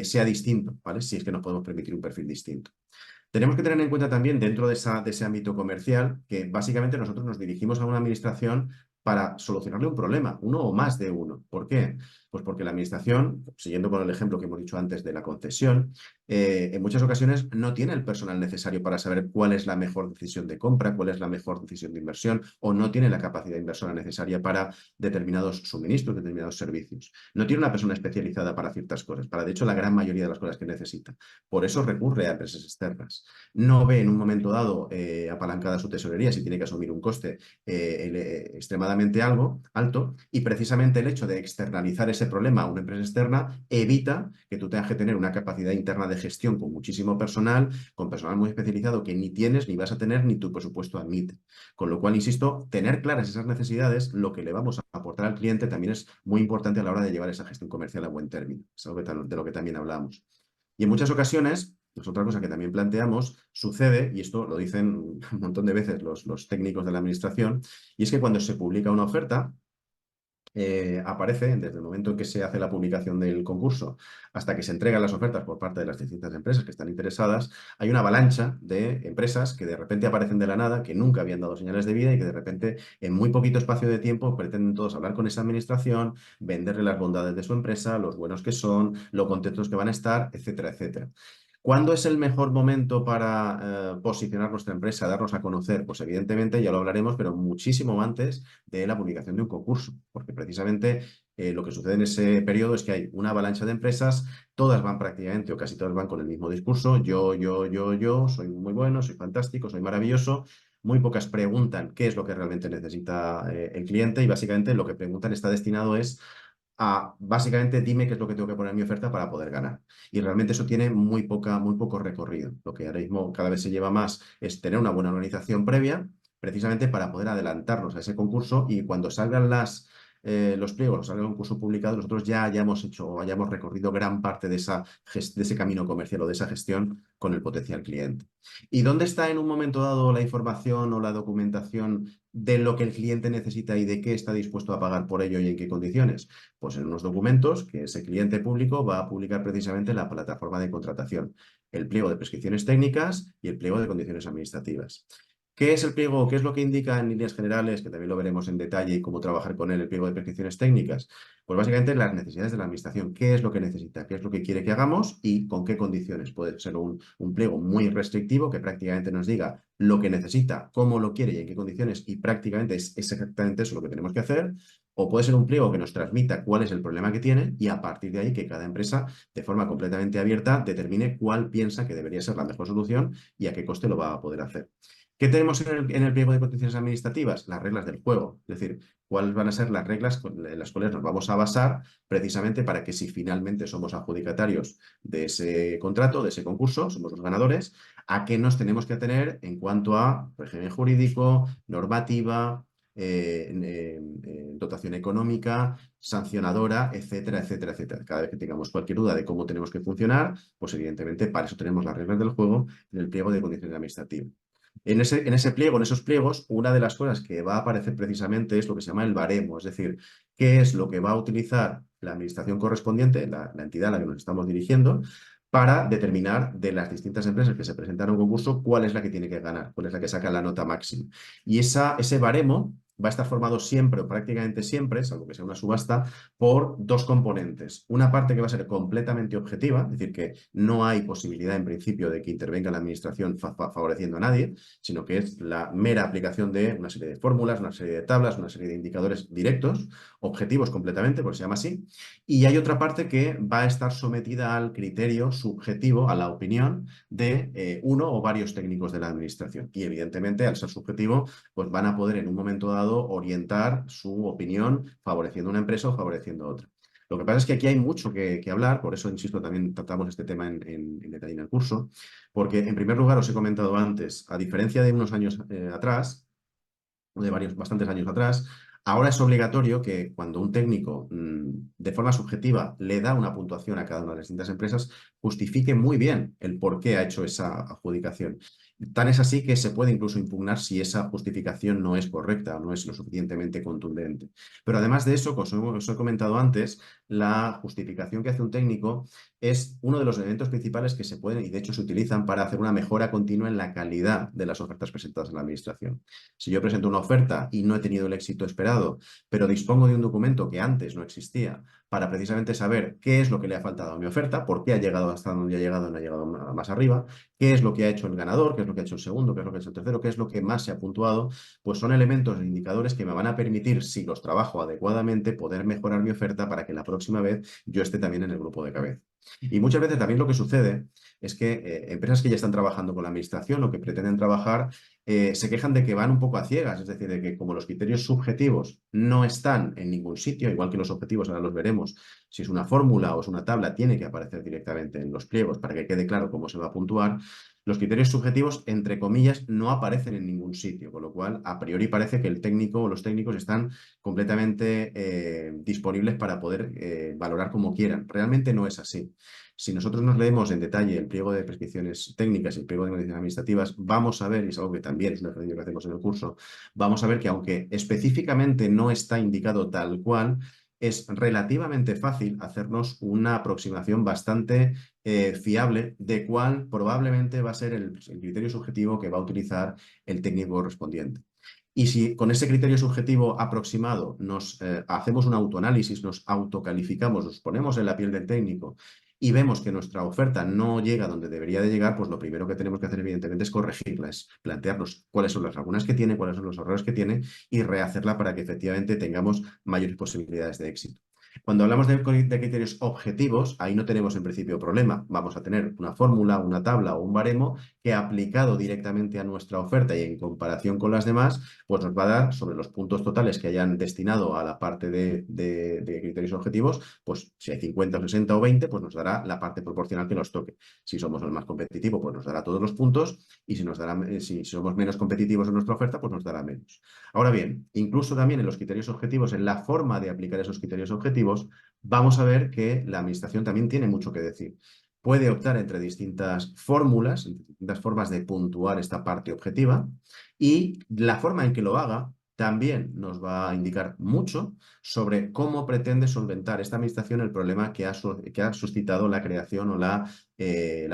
[SPEAKER 2] sea distinto, ¿vale? Si es que nos podemos permitir un perfil distinto. Tenemos que tener en cuenta también dentro de ese ámbito comercial que básicamente nosotros nos dirigimos a una administración para solucionarle un problema, uno o más de uno. ¿Por qué? Pues porque la administración, siguiendo con el ejemplo que hemos dicho antes de la concesión, en muchas ocasiones no tiene el personal necesario para saber cuál es la mejor decisión de compra, cuál es la mejor decisión de inversión, o no tiene la capacidad inversora necesaria para determinados suministros, determinados servicios. No tiene una persona especializada para ciertas cosas, para de hecho la gran mayoría de las cosas que necesita. Por eso recurre a empresas externas. No ve en un momento dado apalancada su tesorería si tiene que asumir un coste extremadamente alto y precisamente el hecho de externalizar ese problema a una empresa externa evita que tú tengas que tener una capacidad interna de gestión con muchísimo personal, con personal muy especializado que ni tienes, ni vas a tener, ni tu presupuesto admite. Con lo cual, insisto, tener claras esas necesidades, lo que le vamos a aportar al cliente también es muy importante a la hora de llevar esa gestión comercial a buen término. Es algo de lo que también hablamos. Y en muchas ocasiones, es otra cosa que también planteamos, sucede, y esto lo dicen un montón de veces los técnicos de la administración, y es que cuando se publica una oferta, aparece desde el momento en que se hace la publicación del concurso hasta que se entregan las ofertas por parte de las distintas empresas que están interesadas, hay una avalancha de empresas que de repente aparecen de la nada, que nunca habían dado señales de vida y que de repente en muy poquito espacio de tiempo pretenden todos hablar con esa administración, venderle las bondades de su empresa, los buenos que son, lo contentos que van a estar, etcétera, etcétera. ¿Cuándo es el mejor momento para posicionar nuestra empresa, darnos a conocer? Pues evidentemente ya lo hablaremos, pero muchísimo antes de la publicación de un concurso, porque precisamente lo que sucede en ese periodo es que hay una avalancha de empresas, todas van prácticamente o casi todas van con el mismo discurso, yo, soy muy bueno, soy fantástico, soy maravilloso. Muy pocas preguntan qué es lo que realmente necesita el cliente y básicamente lo que preguntan está destinado es a básicamente dime qué es lo que tengo que poner en mi oferta para poder ganar. Y realmente eso tiene muy poco recorrido. Lo que ahora mismo cada vez se lleva más es tener una buena organización previa, precisamente para poder adelantarnos a ese concurso y cuando salgan los pliegos, o salga un concurso publicado, nosotros ya hayamos hecho o hayamos recorrido gran parte de ese camino comercial o de esa gestión con el potencial cliente. ¿Y dónde está en un momento dado la información o la documentación de lo que el cliente necesita y de qué está dispuesto a pagar por ello y en qué condiciones? Pues en unos documentos que ese cliente público va a publicar precisamente en la plataforma de contratación, el pliego de prescripciones técnicas y el pliego de condiciones administrativas. ¿Qué es el pliego? ¿Qué es lo que indica en líneas generales, que también lo veremos en detalle y cómo trabajar con él, el pliego de prescripciones técnicas? Pues básicamente las necesidades de la administración. ¿Qué es lo que necesita? ¿Qué es lo que quiere que hagamos? ¿Y con qué condiciones? Puede ser un pliego muy restrictivo que prácticamente nos diga lo que necesita, cómo lo quiere y en qué condiciones y prácticamente es exactamente eso lo que tenemos que hacer. O puede ser un pliego que nos transmita cuál es el problema que tiene y a partir de ahí que cada empresa, de forma completamente abierta, determine cuál piensa que debería ser la mejor solución y a qué coste lo va a poder hacer. ¿Qué tenemos en el pliego de condiciones administrativas? Las reglas del juego, es decir, cuáles van a ser las reglas en las cuales nos vamos a basar precisamente para que si finalmente somos adjudicatarios de ese contrato, de ese concurso, somos los ganadores, a qué nos tenemos que atener en cuanto a régimen jurídico, normativa, dotación económica, sancionadora, etcétera, etcétera, etcétera. Cada vez que tengamos cualquier duda de cómo tenemos que funcionar, pues evidentemente para eso tenemos las reglas del juego en el pliego de condiciones administrativas. En ese pliego, en esos pliegos, una de las cosas que va a aparecer precisamente es lo que se llama el baremo, es decir, qué es lo que va a utilizar la administración correspondiente, la entidad a la que nos estamos dirigiendo, para determinar de las distintas empresas que se presentan a un concurso cuál es la que tiene que ganar, cuál es la que saca la nota máxima. Y ese baremo va a estar formado siempre o prácticamente siempre, salvo que sea una subasta, por dos componentes. Una parte que va a ser completamente objetiva, es decir, que no hay posibilidad en principio de que intervenga la administración favoreciendo a nadie, sino que es la mera aplicación de una serie de fórmulas, una serie de tablas, una serie de indicadores directos, objetivos completamente, porque se llama así. Y hay otra parte que va a estar sometida al criterio subjetivo, a la opinión de uno o varios técnicos de la administración. Y evidentemente, al ser subjetivo, pues van a poder en un momento dado orientar su opinión favoreciendo una empresa o favoreciendo otra. Lo que pasa es que aquí hay mucho que hablar, por eso, insisto, también tratamos este tema en detalle en el curso, porque en primer lugar os he comentado antes, a diferencia de unos años atrás, de bastantes años atrás, ahora es obligatorio que cuando un técnico de forma subjetiva le da una puntuación a cada una de las distintas empresas, justifique muy bien el por qué ha hecho esa adjudicación. Tan es así que se puede incluso impugnar si esa justificación no es correcta o no es lo suficientemente contundente. Pero además de eso, como os he comentado antes, la justificación que hace un técnico es uno de los elementos principales que se pueden y de hecho se utilizan para hacer una mejora continua en la calidad de las ofertas presentadas en la administración. Si yo presento una oferta y no he tenido el éxito esperado, pero dispongo de un documento que antes no existía para precisamente saber qué es lo que le ha faltado a mi oferta, por qué ha llegado hasta donde ha llegado y no ha llegado más arriba, qué es lo que ha hecho el ganador, qué es lo que ha hecho el segundo, qué es lo que ha hecho el tercero, qué es lo que más se ha puntuado, pues son elementos e indicadores que me van a permitir, si los trabajo adecuadamente, poder mejorar mi oferta para que la próxima vez yo esté también en el grupo de cabeza. Y muchas veces también lo que sucede es que empresas que ya están trabajando con la administración o que pretenden trabajar se quejan de que van un poco a ciegas, es decir, de que como los criterios subjetivos no están en ningún sitio, igual que los objetivos, ahora los veremos, si es una fórmula o es una tabla, tiene que aparecer directamente en los pliegos para que quede claro cómo se va a puntuar. Los criterios subjetivos, entre comillas, no aparecen en ningún sitio, con lo cual, a priori parece que el técnico o los técnicos están completamente disponibles para poder valorar como quieran. Realmente no es así. Si nosotros nos leemos en detalle el pliego de prescripciones técnicas y el pliego de condiciones administrativas, vamos a ver, y es algo que también es un ejercicio que hacemos en el curso, vamos a ver que aunque específicamente no está indicado tal cual, es relativamente fácil hacernos una aproximación bastante fiable de cuál probablemente va a ser el criterio subjetivo que va a utilizar el técnico correspondiente. Y si con ese criterio subjetivo aproximado nos hacemos un autoanálisis, nos autocalificamos, nos ponemos en la piel del técnico y vemos que nuestra oferta no llega donde debería de llegar, pues lo primero que tenemos que hacer evidentemente es corregirla, es plantearnos cuáles son las lagunas que tiene, cuáles son los errores que tiene y rehacerla para que efectivamente tengamos mayores posibilidades de éxito. Cuando hablamos de criterios objetivos, ahí no tenemos en principio problema. Vamos a tener una fórmula, una tabla o un baremo que aplicado directamente a nuestra oferta y en comparación con las demás, pues nos va a dar sobre los puntos totales que hayan destinado a la parte de criterios objetivos, pues si hay 50 o 60 o 20, pues nos dará la parte proporcional que nos toque. Si somos el más competitivo, pues nos dará todos los puntos y si, si somos menos competitivos en nuestra oferta, pues nos dará menos. Ahora bien, incluso también en los criterios objetivos, en la forma de aplicar esos criterios objetivos, vamos a ver que la administración también tiene mucho que decir. Puede optar entre distintas fórmulas, entre distintas formas de puntuar esta parte objetiva y la forma en que lo haga también nos va a indicar mucho sobre cómo pretende solventar esta administración el problema que ha suscitado la creación o la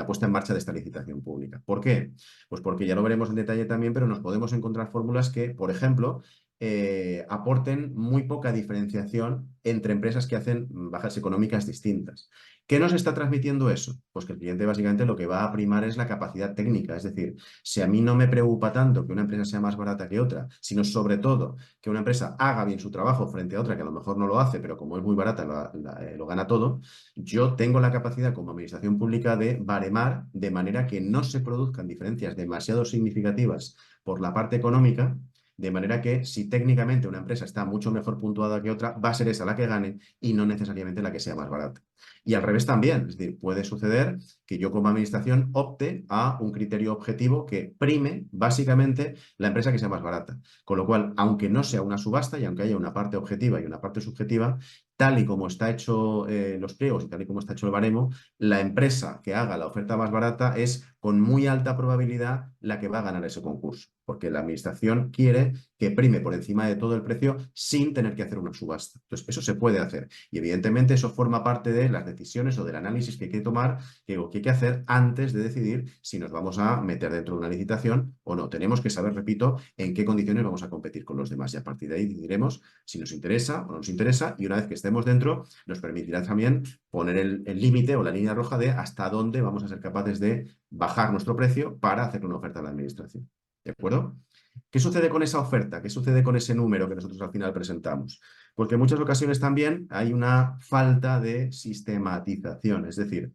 [SPEAKER 2] puesta en marcha de esta licitación pública. ¿Por qué? Pues porque ya lo veremos en detalle también, pero nos podemos encontrar fórmulas que, por ejemplo, aporten muy poca diferenciación entre empresas que hacen bajas económicas distintas. ¿Qué nos está transmitiendo eso? Pues que el cliente básicamente lo que va a primar es la capacidad técnica. Es decir, si a mí no me preocupa tanto que una empresa sea más barata que otra, sino sobre todo que una empresa haga bien su trabajo frente a otra que a lo mejor no lo hace, pero como es muy barata lo gana todo, yo tengo la capacidad como administración pública de baremar de manera que no se produzcan diferencias demasiado significativas por la parte económica, de manera que si técnicamente una empresa está mucho mejor puntuada que otra, va a ser esa la que gane y no necesariamente la que sea más barata. Y al revés también, es decir, puede suceder que yo como administración opte a un criterio objetivo que prime básicamente la empresa que sea más barata. Con lo cual, aunque no sea una subasta y aunque haya una parte objetiva y una parte subjetiva, tal y como está hecho los pliegos y tal y como está hecho el baremo, la empresa que haga la oferta más barata es con muy alta probabilidad la que va a ganar ese concurso, porque la administración quiere que prime por encima de todo el precio sin tener que hacer una subasta. Entonces, eso se puede hacer y evidentemente eso forma parte de las decisiones o del análisis que hay que tomar, que hay que hacer antes de decidir si nos vamos a meter dentro de una licitación o no. Tenemos que saber, repito, en qué condiciones vamos a competir con los demás y a partir de ahí decidiremos si nos interesa o no nos interesa y una vez que estemos dentro nos permitirá también poner el límite o la línea roja de hasta dónde vamos a ser capaces de bajar nuestro precio para hacer una oferta a la administración. ¿De acuerdo? ¿Qué sucede con esa oferta? ¿Qué sucede con ese número que nosotros al final presentamos? Porque en muchas ocasiones también hay una falta de sistematización. Es decir,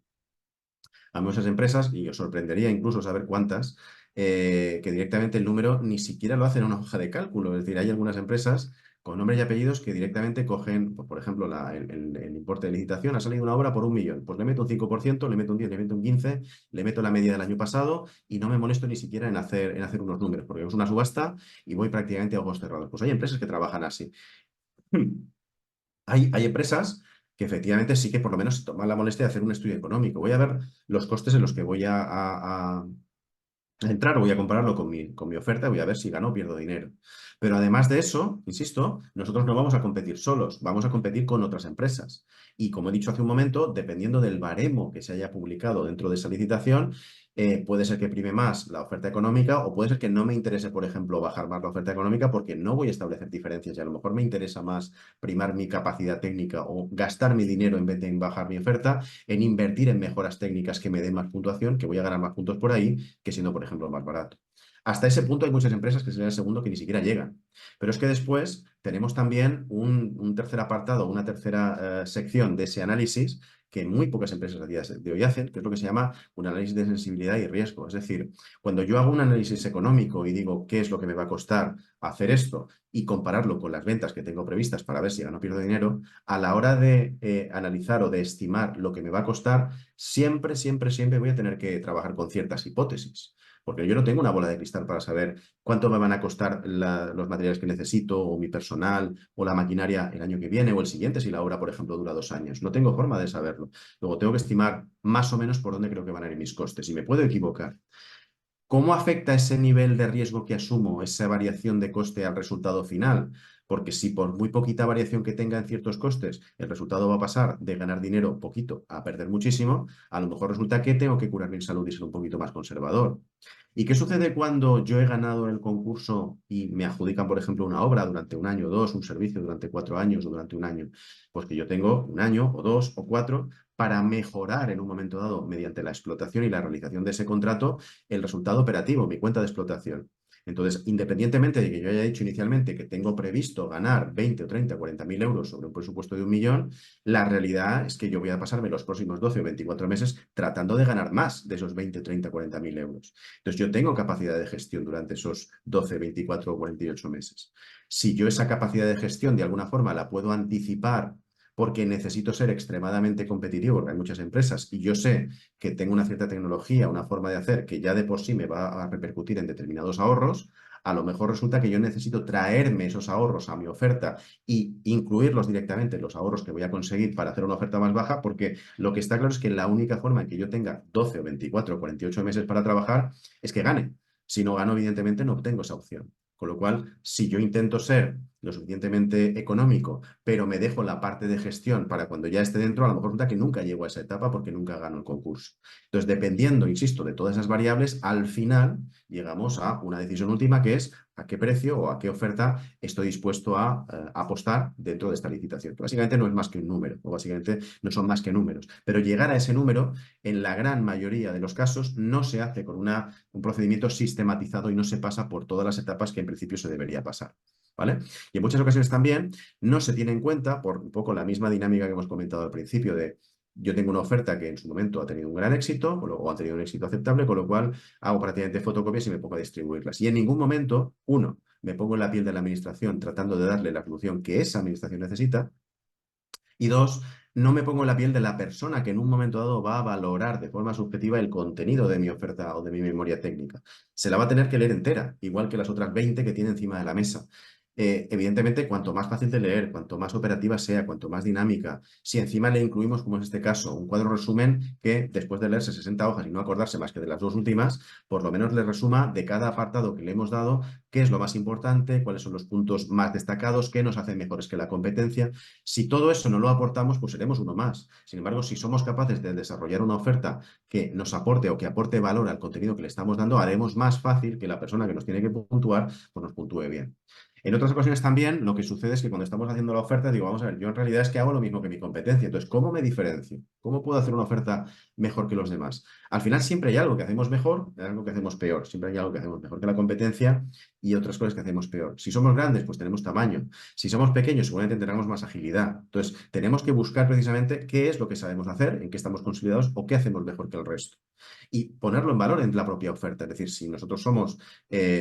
[SPEAKER 2] hay muchas empresas, y os sorprendería incluso saber cuántas, que directamente el número ni siquiera lo hacen en una hoja de cálculo. Es decir, hay algunas empresas con nombres y apellidos que directamente cogen, pues, por ejemplo, el importe de licitación, ha salido una obra por 1 millón, pues le meto un 5%, le meto un 10, le meto un 15, le meto la media del año pasado y no me molesto ni siquiera en hacer unos números, porque es una subasta y voy prácticamente a ojos cerrados. Pues hay empresas que trabajan así. Hay empresas que efectivamente sí que por lo menos se toman la molestia de hacer un estudio económico. Voy a ver los costes en los que voy a entrar, voy a compararlo con mi oferta, voy a ver si gano o pierdo dinero. Pero además de eso, insisto, nosotros no vamos a competir solos, vamos a competir con otras empresas. Y como he dicho hace un momento, dependiendo del baremo que se haya publicado dentro de esa licitación, puede ser que prime más la oferta económica o puede ser que no me interese, por ejemplo, bajar más la oferta económica porque no voy a establecer diferencias y a lo mejor me interesa más primar mi capacidad técnica o gastar mi dinero en vez de en bajar mi oferta, en invertir en mejoras técnicas que me den más puntuación, que voy a ganar más puntos por ahí que siendo, por ejemplo, más barato. Hasta ese punto hay muchas empresas que serían el segundo que ni siquiera llegan. Pero es que después tenemos también un tercer apartado, una tercera sección de ese análisis que muy pocas empresas a día de hoy hacen, que es lo que se llama un análisis de sensibilidad y riesgo. Es decir, cuando yo hago un análisis económico y digo qué es lo que me va a costar hacer esto y compararlo con las ventas que tengo previstas para ver si gano o pierdo dinero, a la hora de analizar o de estimar lo que me va a costar, siempre, siempre, siempre voy a tener que trabajar con ciertas hipótesis. Porque yo no tengo una bola de cristal para saber cuánto me van a costar los materiales que necesito, o mi personal, o la maquinaria el año que viene, o el siguiente, si la obra, por ejemplo, dura 2 años. No tengo forma de saberlo. Luego tengo que estimar más o menos por dónde creo que van a ir mis costes. Y me puedo equivocar. ¿Cómo afecta ese nivel de riesgo que asumo, esa variación de coste al resultado final? Porque si por muy poquita variación que tenga en ciertos costes, el resultado va a pasar de ganar dinero poquito a perder muchísimo, a lo mejor resulta que tengo que curar mi salud y ser un poquito más conservador. ¿Y qué sucede cuando yo he ganado el concurso y me adjudican, por ejemplo, una obra durante 1 año o dos, un servicio durante 4 años o durante 1 año? Pues que yo tengo 1 año o 2 o 4 para mejorar en un momento dado, mediante la explotación y la realización de ese contrato, el resultado operativo, mi cuenta de explotación. Entonces, independientemente de que yo haya dicho inicialmente que tengo previsto ganar 20 o 30 o 40 mil euros sobre un presupuesto de 1 millón, la realidad es que yo voy a pasarme los próximos 12 o 24 meses tratando de ganar más de esos 20, 30, 40 mil euros. Entonces, yo tengo capacidad de gestión durante esos 12, 24 o 48 meses. Si yo esa capacidad de gestión de alguna forma la puedo anticipar porque necesito ser extremadamente competitivo, porque hay muchas empresas y yo sé que tengo una cierta tecnología, una forma de hacer que ya de por sí me va a repercutir en determinados ahorros, a lo mejor resulta que yo necesito traerme esos ahorros a mi oferta y incluirlos directamente en los ahorros que voy a conseguir para hacer una oferta más baja, porque lo que está claro es que la única forma en que yo tenga 12 o 24 o 48 meses para trabajar es que gane. Si no gano, evidentemente no obtengo esa opción. Con lo cual, si yo intento ser lo suficientemente económico, pero me dejo la parte de gestión para cuando ya esté dentro, a lo mejor resulta que nunca llego a esa etapa porque nunca gano el concurso. Entonces, dependiendo, insisto, de todas esas variables, al final llegamos a una decisión última que es a qué precio o a qué oferta estoy dispuesto a apostar dentro de esta licitación. Que básicamente no es más que un número, o básicamente no son más que números. Pero llegar a ese número, en la gran mayoría de los casos, no se hace con un procedimiento sistematizado y no se pasa por todas las etapas que en principio se debería pasar. ¿Vale? Y en muchas ocasiones también no se tiene en cuenta, por un poco la misma dinámica que hemos comentado al principio, de yo tengo una oferta que en su momento ha tenido un gran éxito o ha tenido un éxito aceptable, con lo cual hago prácticamente fotocopias y me pongo a distribuirlas. Y en ningún momento, uno, me pongo en la piel de la administración tratando de darle la solución que esa administración necesita, y dos, no me pongo en la piel de la persona que en un momento dado va a valorar de forma subjetiva el contenido de mi oferta o de mi memoria técnica. Se la va a tener que leer entera, igual que las otras 20 que tiene encima de la mesa. Evidentemente, cuanto más fácil de leer, cuanto más operativa sea, cuanto más dinámica, si encima le incluimos, como es este caso, un cuadro resumen que después de leerse 60 hojas y no acordarse más que de las dos últimas, por lo menos le resuma de cada apartado que le hemos dado qué es lo más importante, cuáles son los puntos más destacados, qué nos hacen mejores que la competencia. Si todo eso no lo aportamos, pues seremos uno más. Sin embargo, si somos capaces de desarrollar una oferta que nos aporte o que aporte valor al contenido que le estamos dando, haremos más fácil que la persona que nos tiene que puntuar, pues nos puntúe bien. En otras ocasiones también lo que sucede es que cuando estamos haciendo la oferta, digo, vamos a ver, yo en realidad es que hago lo mismo que mi competencia. Entonces, ¿cómo me diferencio? ¿Cómo puedo hacer una oferta mejor que los demás? Al final siempre hay algo que hacemos mejor y algo que hacemos peor. Siempre hay algo que hacemos mejor que la competencia y otras cosas que hacemos peor. Si somos grandes, pues tenemos tamaño. Si somos pequeños, seguramente tendremos más agilidad. Entonces, tenemos que buscar precisamente qué es lo que sabemos hacer, en qué estamos consolidados o qué hacemos mejor que el resto. Y ponerlo en valor en la propia oferta. Es decir, si nosotros somos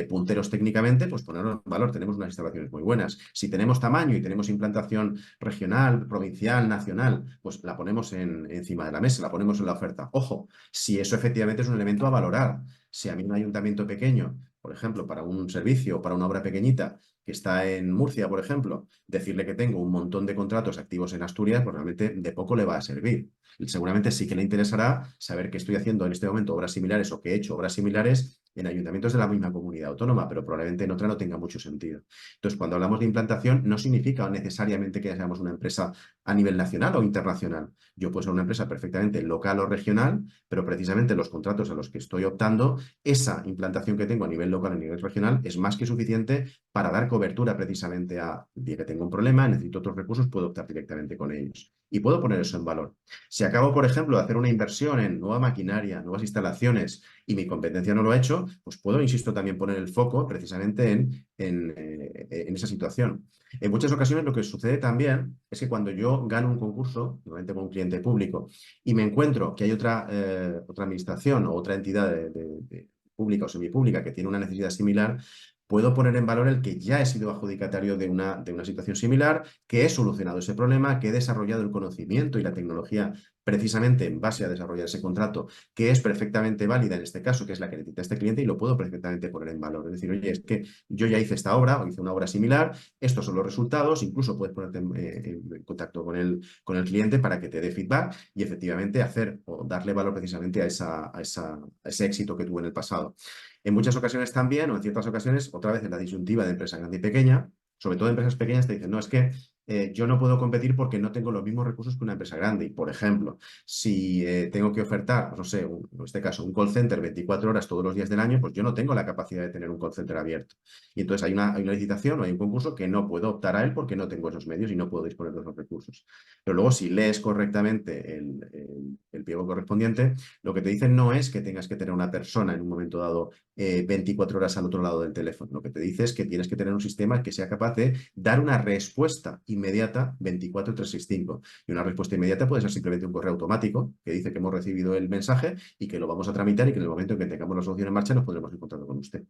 [SPEAKER 2] punteros técnicamente, pues ponerlo en valor. Tenemos unas instalaciones muy buenas. Si tenemos tamaño y tenemos implantación regional, provincial, nacional, pues la ponemos encima de la mesa, la ponemos en la oferta. Ojo, si eso efectivamente es un elemento a valorar. Si a mí un ayuntamiento pequeño, por ejemplo, para un servicio o para una obra pequeñita que está en Murcia, por ejemplo, decirle que tengo un montón de contratos activos en Asturias, pues realmente de poco le va a servir. Seguramente sí que le interesará saber que estoy haciendo en este momento obras similares o que he hecho obras similares en ayuntamientos de la misma comunidad autónoma, pero probablemente en otra no tenga mucho sentido. Entonces, cuando hablamos de implantación, no significa necesariamente que seamos una empresa a nivel nacional o internacional. Yo puedo ser una empresa perfectamente local o regional, pero precisamente los contratos a los que estoy optando, esa implantación que tengo a nivel local o a nivel regional es más que suficiente para dar cobertura precisamente a, día que tengo un problema, necesito otros recursos, puedo optar directamente con ellos. Y puedo poner eso en valor. Si acabo, por ejemplo, de hacer una inversión en nueva maquinaria, nuevas instalaciones y mi competencia no lo ha hecho, pues puedo, insisto, también poner el foco precisamente en esa situación. En muchas ocasiones lo que sucede también es que cuando yo gano un concurso, normalmente con un cliente público, y me encuentro que hay otra administración o otra entidad pública o semipública que tiene una necesidad similar, puedo poner en valor el que ya he sido adjudicatario de una situación similar, que he solucionado ese problema, que he desarrollado el conocimiento y la tecnología precisamente en base a desarrollar ese contrato, que es perfectamente válida en este caso, que es la que necesita este cliente, y lo puedo perfectamente poner en valor. Es decir, oye, es que yo ya hice esta obra o hice una obra similar, estos son los resultados, incluso puedes ponerte en contacto con el cliente para que te dé feedback y efectivamente hacer o darle valor precisamente a ese éxito que tuvo en el pasado. En muchas ocasiones también, o en ciertas ocasiones, otra vez en la disyuntiva de empresa grande y pequeña, sobre todo empresas pequeñas te dicen, no, es que yo no puedo competir porque no tengo los mismos recursos que una empresa grande. Y, por ejemplo, si tengo que ofertar, pues no sé, en este caso, un call center 24 horas todos los días del año, pues yo no tengo la capacidad de tener un call center abierto. Y entonces hay una licitación o hay un concurso que no puedo optar a él porque no tengo esos medios y no puedo disponer de esos recursos. Pero luego, si lees correctamente el pliego correspondiente, lo que te dicen no es que tengas que tener una persona en un momento dado 24 horas al otro lado del teléfono. Lo que te dice es que tienes que tener un sistema que sea capaz de dar una respuesta inmediata 24/365. Y una respuesta inmediata puede ser simplemente un correo automático que dice que hemos recibido el mensaje y que lo vamos a tramitar y que en el momento en que tengamos la solución en marcha nos pondremos en contacto con usted.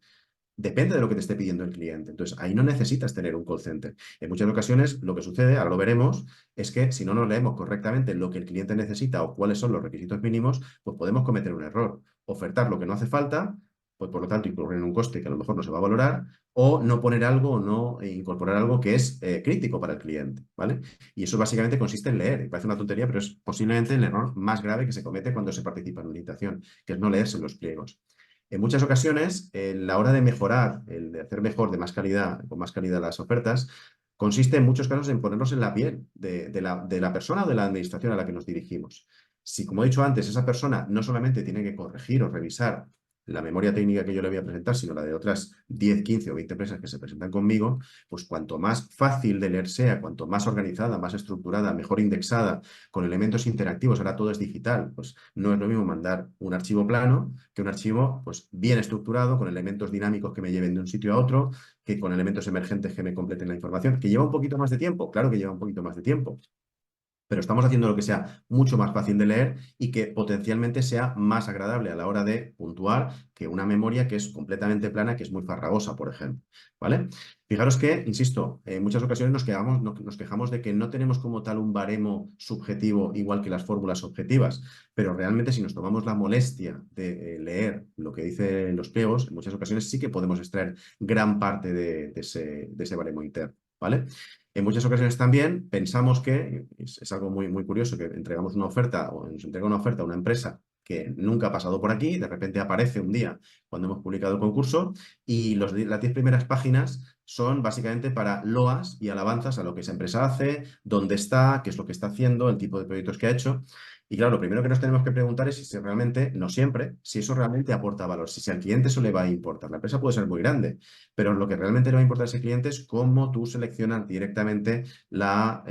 [SPEAKER 2] Depende de lo que te esté pidiendo el cliente. Entonces, ahí no necesitas tener un call center. En muchas ocasiones, lo que sucede, ahora lo veremos, es que si no nos leemos correctamente lo que el cliente necesita o cuáles son los requisitos mínimos, pues podemos cometer un error. Ofertar lo que no hace falta, pues por lo tanto incurrir en un coste que a lo mejor no se va a valorar, o no poner algo o no incorporar algo que es crítico para el cliente, ¿vale? Y eso básicamente consiste en leer. Y parece una tontería, pero es posiblemente el error más grave que se comete cuando se participa en una licitación, que es no leerse los pliegos. En muchas ocasiones, la hora de mejorar, el de hacer mejor, de más calidad, con más calidad las ofertas, consiste en muchos casos en ponernos en la piel de la persona o de la administración a la que nos dirigimos. Si, como he dicho antes, esa persona no solamente tiene que corregir o revisar la memoria técnica que yo le voy a presentar, sino la de otras 10, 15 o 20 empresas que se presentan conmigo, pues cuanto más fácil de leer sea, cuanto más organizada, más estructurada, mejor indexada, con elementos interactivos, ahora todo es digital, pues no es lo mismo mandar un archivo plano que un archivo pues, bien estructurado, con elementos dinámicos que me lleven de un sitio a otro, que con elementos emergentes que me completen la información, que lleva un poquito más de tiempo, claro que lleva un poquito más de tiempo, pero estamos haciendo lo que sea mucho más fácil de leer y que potencialmente sea más agradable a la hora de puntuar que una memoria que es completamente plana, que es muy farragosa, por ejemplo, ¿vale? Fijaros que, insisto, en muchas ocasiones nos quejamos de que no tenemos como tal un baremo subjetivo igual que las fórmulas objetivas, pero realmente si nos tomamos la molestia de leer lo que dicen los pliegos, en muchas ocasiones sí que podemos extraer gran parte de ese baremo interno, ¿vale? En muchas ocasiones también pensamos que, es algo muy, muy curioso, que entregamos una oferta o nos entrega una oferta a una empresa que nunca ha pasado por aquí, de repente aparece un día cuando hemos publicado el concurso y las 10 primeras páginas son básicamente para loas y alabanzas a lo que esa empresa hace, dónde está, qué es lo que está haciendo, el tipo de proyectos que ha hecho. Y claro, lo primero que nos tenemos que preguntar es si realmente, no siempre, si eso realmente aporta valor, si al cliente eso le va a importar. La empresa puede ser muy grande, pero lo que realmente le va a importar a ese cliente es cómo tú seleccionas directamente la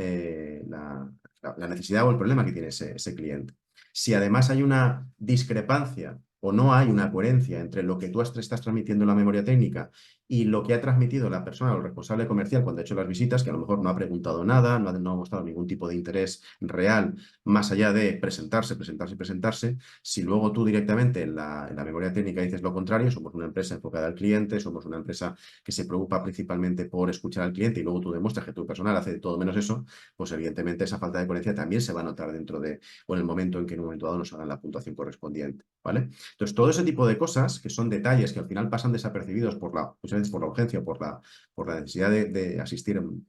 [SPEAKER 2] necesidad o el problema que tiene ese cliente. Si además hay una discrepancia o no hay una coherencia entre lo que tú estás transmitiendo en la memoria técnica y lo que ha transmitido la persona o el responsable comercial cuando ha hecho las visitas, que a lo mejor no ha preguntado nada, no ha mostrado ningún tipo de interés real, más allá de presentarse, presentarse y presentarse, si luego tú directamente en la memoria técnica dices lo contrario, somos una empresa enfocada al cliente, somos una empresa que se preocupa principalmente por escuchar al cliente y luego tú demuestras que tu personal hace de todo menos eso, pues evidentemente esa falta de coherencia también se va a notar dentro de, o en el momento en que en un momento dado nos hagan la puntuación correspondiente, ¿vale? Entonces, todo ese tipo de cosas, que son detalles que al final pasan desapercibidos muchas veces por la urgencia o por la necesidad de asistir a un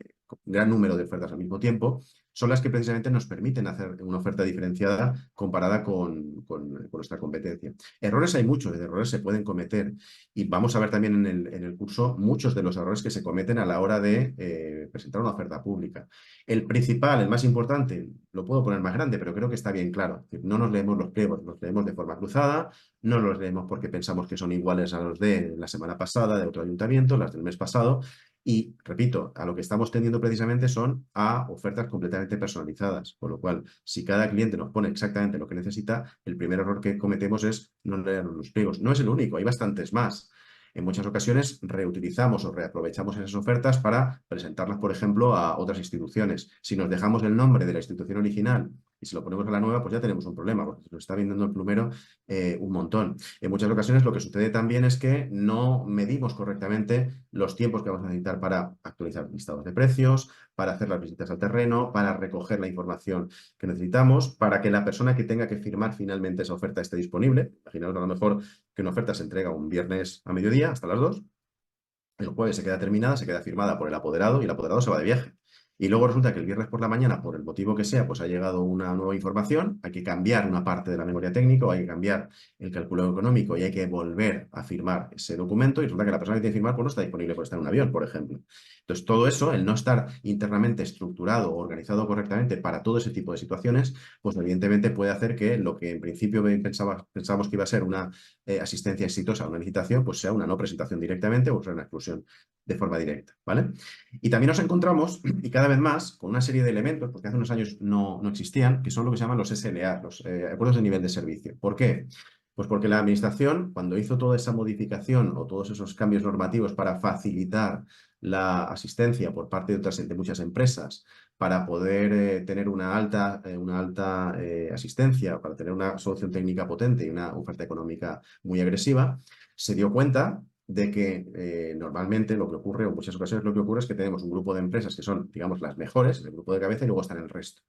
[SPEAKER 2] gran número de ofertas al mismo tiempo, son las que precisamente nos permiten hacer una oferta diferenciada comparada con nuestra competencia. Errores hay muchos, errores se pueden cometer y vamos a ver también en el curso muchos de los errores que se cometen a la hora de presentar una oferta pública. El principal, el más importante, lo puedo poner más grande, pero creo que está bien claro. No nos leemos los pliegos, los leemos de forma cruzada, no los leemos porque pensamos que son iguales a los de la semana pasada, de otro ayuntamiento, las del mes pasado. Y, repito, a lo que estamos tendiendo precisamente son a ofertas completamente personalizadas. Con lo cual, si cada cliente nos pone exactamente lo que necesita, el primer error que cometemos es no leer los pliegos. No es el único, hay bastantes más. En muchas ocasiones reutilizamos o reaprovechamos esas ofertas para presentarlas, por ejemplo, a otras instituciones. Si nos dejamos el nombre de la institución original y se lo ponemos a la nueva, pues ya tenemos un problema, porque nos está vendiendo el plumero un montón. En muchas ocasiones lo que sucede también es que no medimos correctamente los tiempos que vamos a necesitar para actualizar listados de precios, para hacer las visitas al terreno, para recoger la información que necesitamos, para que la persona que tenga que firmar finalmente esa oferta esté disponible. Imaginaos a lo mejor que una oferta se entrega un viernes a mediodía hasta las 2, el jueves se queda terminada, se queda firmada por el apoderado y el apoderado se va de viaje. Y luego resulta que el viernes por la mañana, por el motivo que sea, pues ha llegado una nueva información, hay que cambiar una parte de la memoria técnica, o hay que cambiar el cálculo económico y hay que volver a firmar ese documento y resulta que la persona que tiene que firmar pues no está disponible por estar en un avión, por ejemplo. Entonces, todo eso, el no estar internamente estructurado o organizado correctamente para todo ese tipo de situaciones, pues evidentemente puede hacer que lo que en principio pensábamos que iba a ser una asistencia exitosa a una licitación, pues sea una no presentación directamente o sea una exclusión de forma directa, ¿vale? Y también nos encontramos, y cada vez más, con una serie de elementos, porque hace unos años no existían, que son lo que se llaman los SLA, los acuerdos de nivel de servicio. ¿Por qué? Pues porque la administración, cuando hizo toda esa modificación o todos esos cambios normativos para facilitar la asistencia por parte de muchas empresas, para poder tener una alta asistencia, para tener una solución técnica potente y una oferta económica muy agresiva, se dio cuenta de que normalmente lo que ocurre, o en muchas ocasiones lo que ocurre es que tenemos un grupo de empresas que son, digamos, las mejores, el grupo de cabeza, y luego están el resto.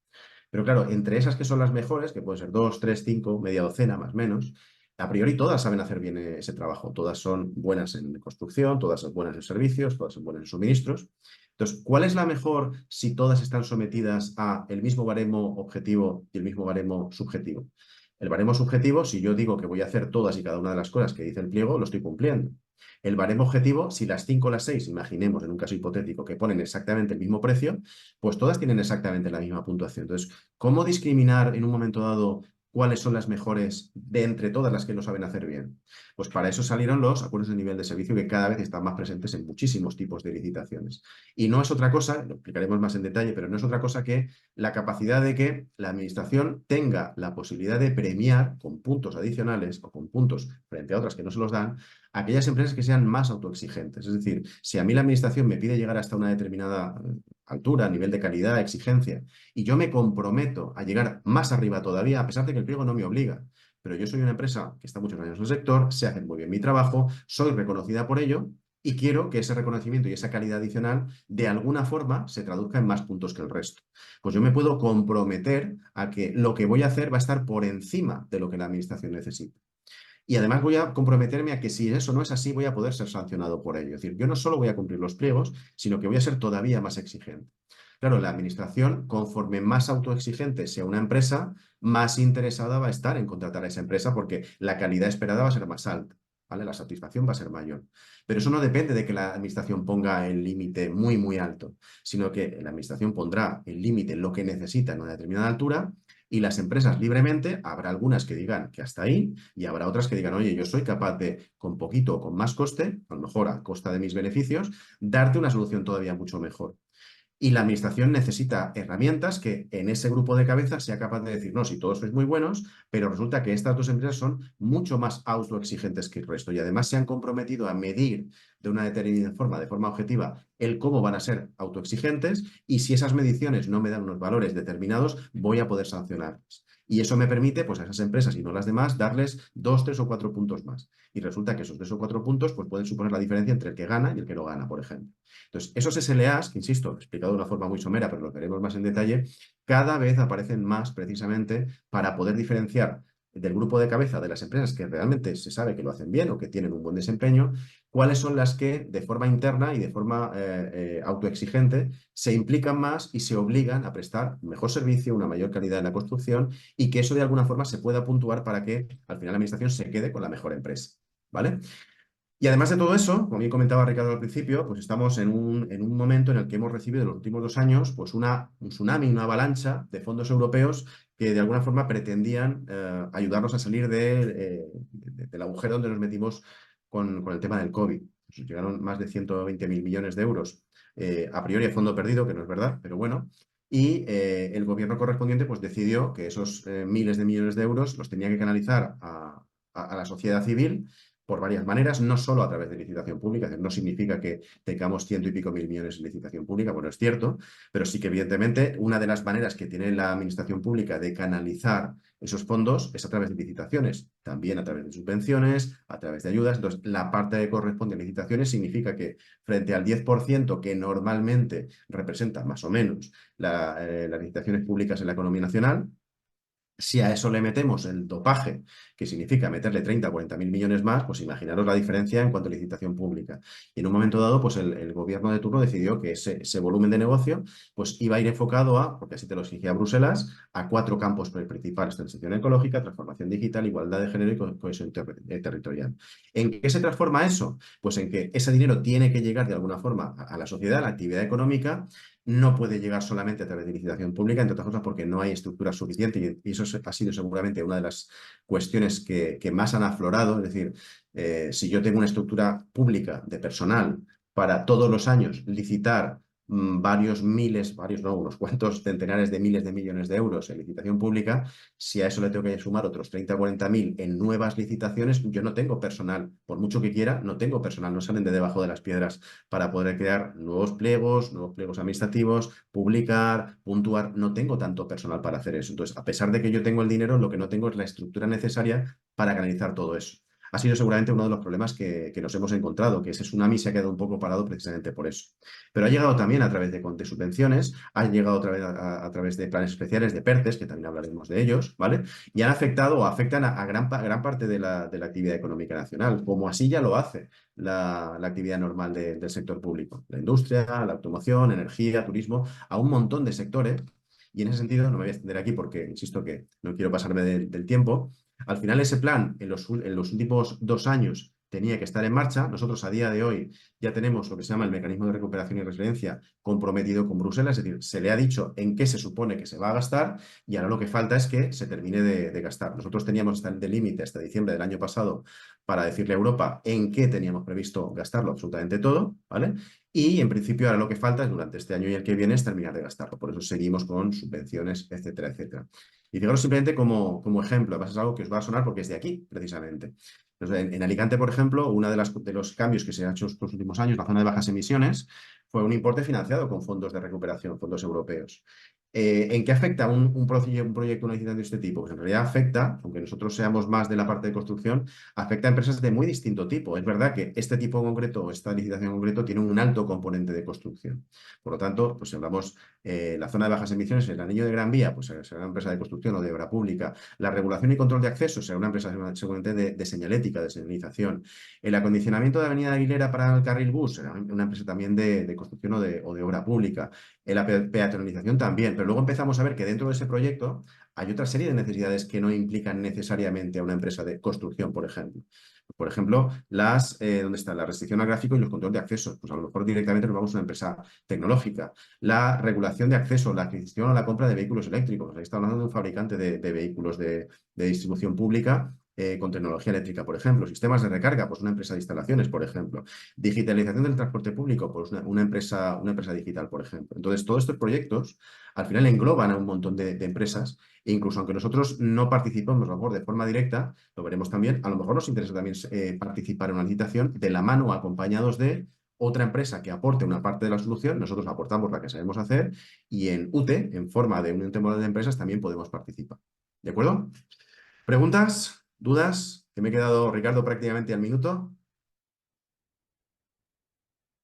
[SPEAKER 2] Pero claro, entre esas que son las mejores, que pueden ser dos, tres, cinco, media docena, más o menos, a priori todas saben hacer bien ese trabajo, todas son buenas en construcción, todas son buenas en servicios, todas son buenas en suministros. Entonces, ¿cuál es la mejor si todas están sometidas a el mismo baremo objetivo y el mismo baremo subjetivo? El baremo subjetivo, si yo digo que voy a hacer todas y cada una de las cosas que dice el pliego, lo estoy cumpliendo. El baremo objetivo, si las 5 o las 6, imaginemos en un caso hipotético que ponen exactamente el mismo precio, pues todas tienen exactamente la misma puntuación. Entonces, ¿cómo discriminar en un momento dado cuáles son las mejores de entre todas las que lo saben hacer bien? Pues para eso salieron los acuerdos de nivel de servicio que cada vez están más presentes en muchísimos tipos de licitaciones. Y no es otra cosa, lo explicaremos más en detalle, pero no es otra cosa que la capacidad de que la administración tenga la posibilidad de premiar con puntos adicionales o con puntos frente a otras que no se los dan aquellas empresas que sean más autoexigentes. Es decir, si a mí la administración me pide llegar hasta una determinada altura, nivel de calidad, exigencia, y yo me comprometo a llegar más arriba todavía, a pesar de que el pliego no me obliga, pero yo soy una empresa que está muchos años en el sector, sé hacer muy bien mi trabajo, soy reconocida por ello y quiero que ese reconocimiento y esa calidad adicional de alguna forma se traduzca en más puntos que el resto. Pues yo me puedo comprometer a que lo que voy a hacer va a estar por encima de lo que la administración necesita. Y además voy a comprometerme a que si eso no es así, voy a poder ser sancionado por ello. Es decir, yo no solo voy a cumplir los pliegos, sino que voy a ser todavía más exigente. Claro, la administración, conforme más autoexigente sea una empresa, más interesada va a estar en contratar a esa empresa porque la calidad esperada va a ser más alta, ¿vale? La satisfacción va a ser mayor. Pero eso no depende de que la administración ponga el límite muy, muy alto, sino que la administración pondrá el límite, lo que necesita en una determinada altura, y las empresas libremente, habrá algunas que digan que hasta ahí y habrá otras que digan, oye, yo soy capaz de, con poquito o con más coste, a lo mejor a costa de mis beneficios, darte una solución todavía mucho mejor. Y la administración necesita herramientas que en ese grupo de cabezas sea capaz de decir, no, si todos sois muy buenos, pero resulta que estas dos empresas son mucho más autoexigentes que el resto y además se han comprometido a medir de una determinada forma, de forma objetiva, el cómo van a ser autoexigentes y si esas mediciones no me dan unos valores determinados, voy a poder sancionarlas. Y eso me permite, pues a esas empresas y no a las demás, darles 2, 3 o 4 puntos más. Y resulta que esos 3 o 4 puntos pues, pueden suponer la diferencia entre el que gana y el que no gana, por ejemplo. Entonces, esos SLAs, que insisto, explicado de una forma muy somera, pero lo veremos más en detalle, cada vez aparecen más precisamente para poder diferenciar del grupo de cabeza de las empresas que realmente se sabe que lo hacen bien o que tienen un buen desempeño, cuáles son las que de forma interna y de forma autoexigente se implican más y se obligan a prestar mejor servicio, una mayor calidad en la construcción y que eso de alguna forma se pueda puntuar para que al final la administración se quede con la mejor empresa. ¿Vale? Y además de todo eso, como bien comentaba Ricardo al principio, pues estamos en un momento en el que hemos recibido en los últimos 2 años pues un tsunami, una avalancha de fondos europeos que de alguna forma pretendían ayudarnos a salir del agujero donde nos metimos con el tema del COVID. Pues llegaron más de 120.000 millones de euros, a priori a fondo perdido, que no es verdad, pero bueno. Y el gobierno correspondiente pues, decidió que esos miles de millones de euros los tenía que canalizar a la sociedad civil por varias maneras, no solo a través de licitación pública, es decir, no significa que tengamos 100 y pico mil millones en licitación pública, bueno, es cierto, pero sí que evidentemente una de las maneras que tiene la administración pública de canalizar esos fondos es a través de licitaciones, también a través de subvenciones, a través de ayudas. Entonces, la parte que corresponde a licitaciones significa que frente al 10% que normalmente representa más o menos las licitaciones públicas en la economía nacional, si a eso le metemos el dopaje, que significa meterle 30 o 40 mil millones más, pues imaginaros la diferencia en cuanto a licitación pública. Y en un momento dado, pues el gobierno de turno decidió que ese volumen de negocio pues iba a ir enfocado a, porque así te lo exigía Bruselas, a 4 campos principales: transición ecológica, transformación digital, igualdad de género y cohesión territorial. ¿En qué se transforma eso? Pues en que ese dinero tiene que llegar de alguna forma a la sociedad, a la actividad económica. No puede llegar solamente a través de licitación pública, entre otras cosas porque no hay estructura suficiente y eso ha sido seguramente una de las cuestiones que más han aflorado. Es decir, si yo tengo una estructura pública de personal para todos los años licitar varios miles, varios no, unos cuantos centenares de miles de millones de euros en licitación pública, si a eso le tengo que sumar otros 30 o 40 mil en nuevas licitaciones, yo no tengo personal, por mucho que quiera, no tengo personal, no salen de debajo de las piedras para poder crear nuevos pliegos administrativos, publicar, puntuar, no tengo tanto personal para hacer eso. Entonces, a pesar de que yo tengo el dinero, lo que no tengo es la estructura necesaria para canalizar todo eso. Ha sido seguramente uno de los problemas que nos hemos encontrado, que ese tsunami se ha quedado un poco parado precisamente por eso. Pero ha llegado también a través de subvenciones, ha llegado a través de planes especiales de PERTES, que también hablaremos de ellos, ¿vale? Y han afectado o afectan a gran parte de la actividad económica nacional, como así ya lo hace la actividad normal del sector público, la industria, la automoción, energía, turismo, a un montón de sectores. Y en ese sentido, no me voy a extender aquí porque insisto que no quiero pasarme del tiempo. Al final, ese plan en los últimos 2 años tenía que estar en marcha. Nosotros a día de hoy ya tenemos lo que se llama el mecanismo de recuperación y resiliencia comprometido con Bruselas, es decir, se le ha dicho en qué se supone que se va a gastar y ahora lo que falta es que se termine de gastar. Nosotros teníamos de límite hasta diciembre del año pasado para decirle a Europa en qué teníamos previsto gastarlo absolutamente todo, ¿vale? Y en principio ahora lo que falta es durante este año y el que viene es terminar de gastarlo. Por eso seguimos con subvenciones, etcétera, etcétera. Y fijaros simplemente como ejemplo, además es algo que os va a sonar porque es de aquí, precisamente. Entonces, en Alicante, por ejemplo, uno de los cambios que se ha hecho estos últimos años, la zona de bajas emisiones, fue un importe financiado con fondos de recuperación, fondos europeos. ¿En qué afecta un proyecto, una licitación de este tipo? Pues en realidad afecta, aunque nosotros seamos más de la parte de construcción, afecta a empresas de muy distinto tipo. Es verdad que este tipo en concreto, esta licitación en concreto, tiene un alto componente de construcción. Por lo tanto, pues si hablamos la zona de bajas emisiones, el anillo de Gran Vía, pues será una empresa de construcción o de obra pública. La regulación y control de acceso será una empresa seguramente de señalética, de señalización. El acondicionamiento de Avenida Aguilera para el carril bus será una empresa también de construcción o de obra pública. La peatonalización también, pero luego empezamos a ver que dentro de ese proyecto hay otra serie de necesidades que no implican necesariamente a una empresa de construcción, por ejemplo. Por ejemplo, ¿dónde está? La restricción al gráfico y los controles de acceso. Pues a lo mejor directamente nos vamos a una empresa tecnológica. La regulación de acceso, la adquisición o la compra de vehículos eléctricos. Ahí está hablando de un fabricante de vehículos de distribución pública con tecnología eléctrica, por ejemplo. Sistemas de recarga, pues una empresa de instalaciones, por ejemplo. Digitalización del transporte público, pues una empresa digital, por ejemplo. Entonces, todos estos proyectos al final engloban a un montón de empresas e incluso aunque nosotros no participemos a lo mejor de forma directa, lo veremos también, a lo mejor nos interesa también participar en una licitación de la mano acompañados de otra empresa que aporte una parte de la solución, nosotros aportamos la que sabemos hacer y en UTE, en forma de unión temporal de empresas, también podemos participar. ¿De acuerdo? ¿Preguntas? ¿Dudas? Que me he quedado, Ricardo, prácticamente al minuto.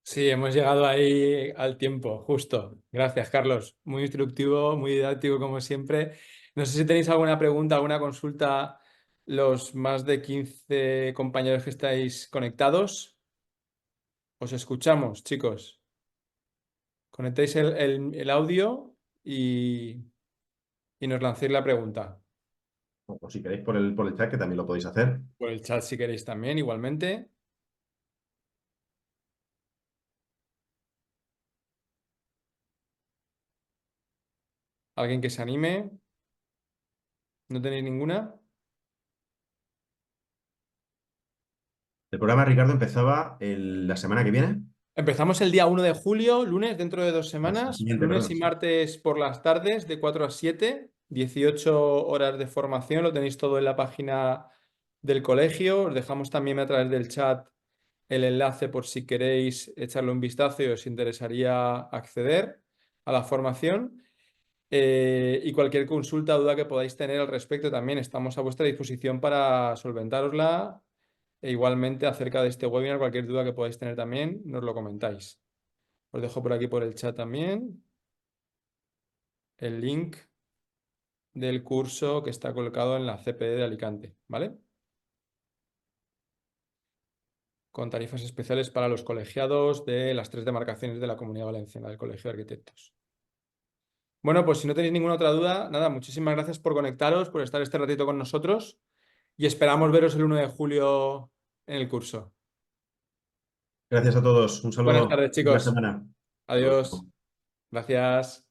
[SPEAKER 1] Sí, hemos llegado ahí al tiempo, justo. Gracias, Carlos. Muy instructivo, muy didáctico como siempre. No sé si tenéis alguna pregunta, alguna consulta, los más de 15 compañeros que estáis conectados. Os escuchamos, chicos. Conectéis el audio y nos lancéis la pregunta.
[SPEAKER 2] O si queréis por el chat, que también lo podéis hacer.
[SPEAKER 1] Por el chat si queréis también, igualmente. ¿Alguien que se anime? ¿No tenéis ninguna?
[SPEAKER 2] El programa, Ricardo, empezaba la semana que viene.
[SPEAKER 1] Empezamos el día 1 de julio, lunes, dentro de 2
[SPEAKER 2] La
[SPEAKER 1] semanas,
[SPEAKER 2] siguiente,
[SPEAKER 1] lunes
[SPEAKER 2] perdón.
[SPEAKER 1] y
[SPEAKER 2] Sí.
[SPEAKER 1] martes por las tardes de 4 a 7, 18 horas de formación, lo tenéis todo en la página del colegio. Os dejamos también a través del chat el enlace por si queréis echarle un vistazo y os interesaría acceder a la formación. Y cualquier consulta o duda que podáis tener al respecto también estamos a vuestra disposición para solventárosla. E igualmente acerca de este webinar, cualquier duda que podáis tener también, nos lo comentáis. Os dejo por aquí por el chat también el link del curso que está colocado en la CPD de Alicante, ¿vale? Con tarifas especiales para los colegiados de las 3 demarcaciones de la Comunidad Valenciana, del Colegio de Arquitectos. Bueno, pues si no tenéis ninguna otra duda, nada, muchísimas gracias por conectaros, por estar este ratito con nosotros y esperamos veros el 1 de julio en el curso.
[SPEAKER 2] Gracias a todos. Un
[SPEAKER 1] Buenas
[SPEAKER 2] saludo.
[SPEAKER 1] tardes,
[SPEAKER 2] Buena
[SPEAKER 1] chicos.
[SPEAKER 2] semana. Hasta
[SPEAKER 1] Adiós.
[SPEAKER 2] luego.
[SPEAKER 1] Gracias.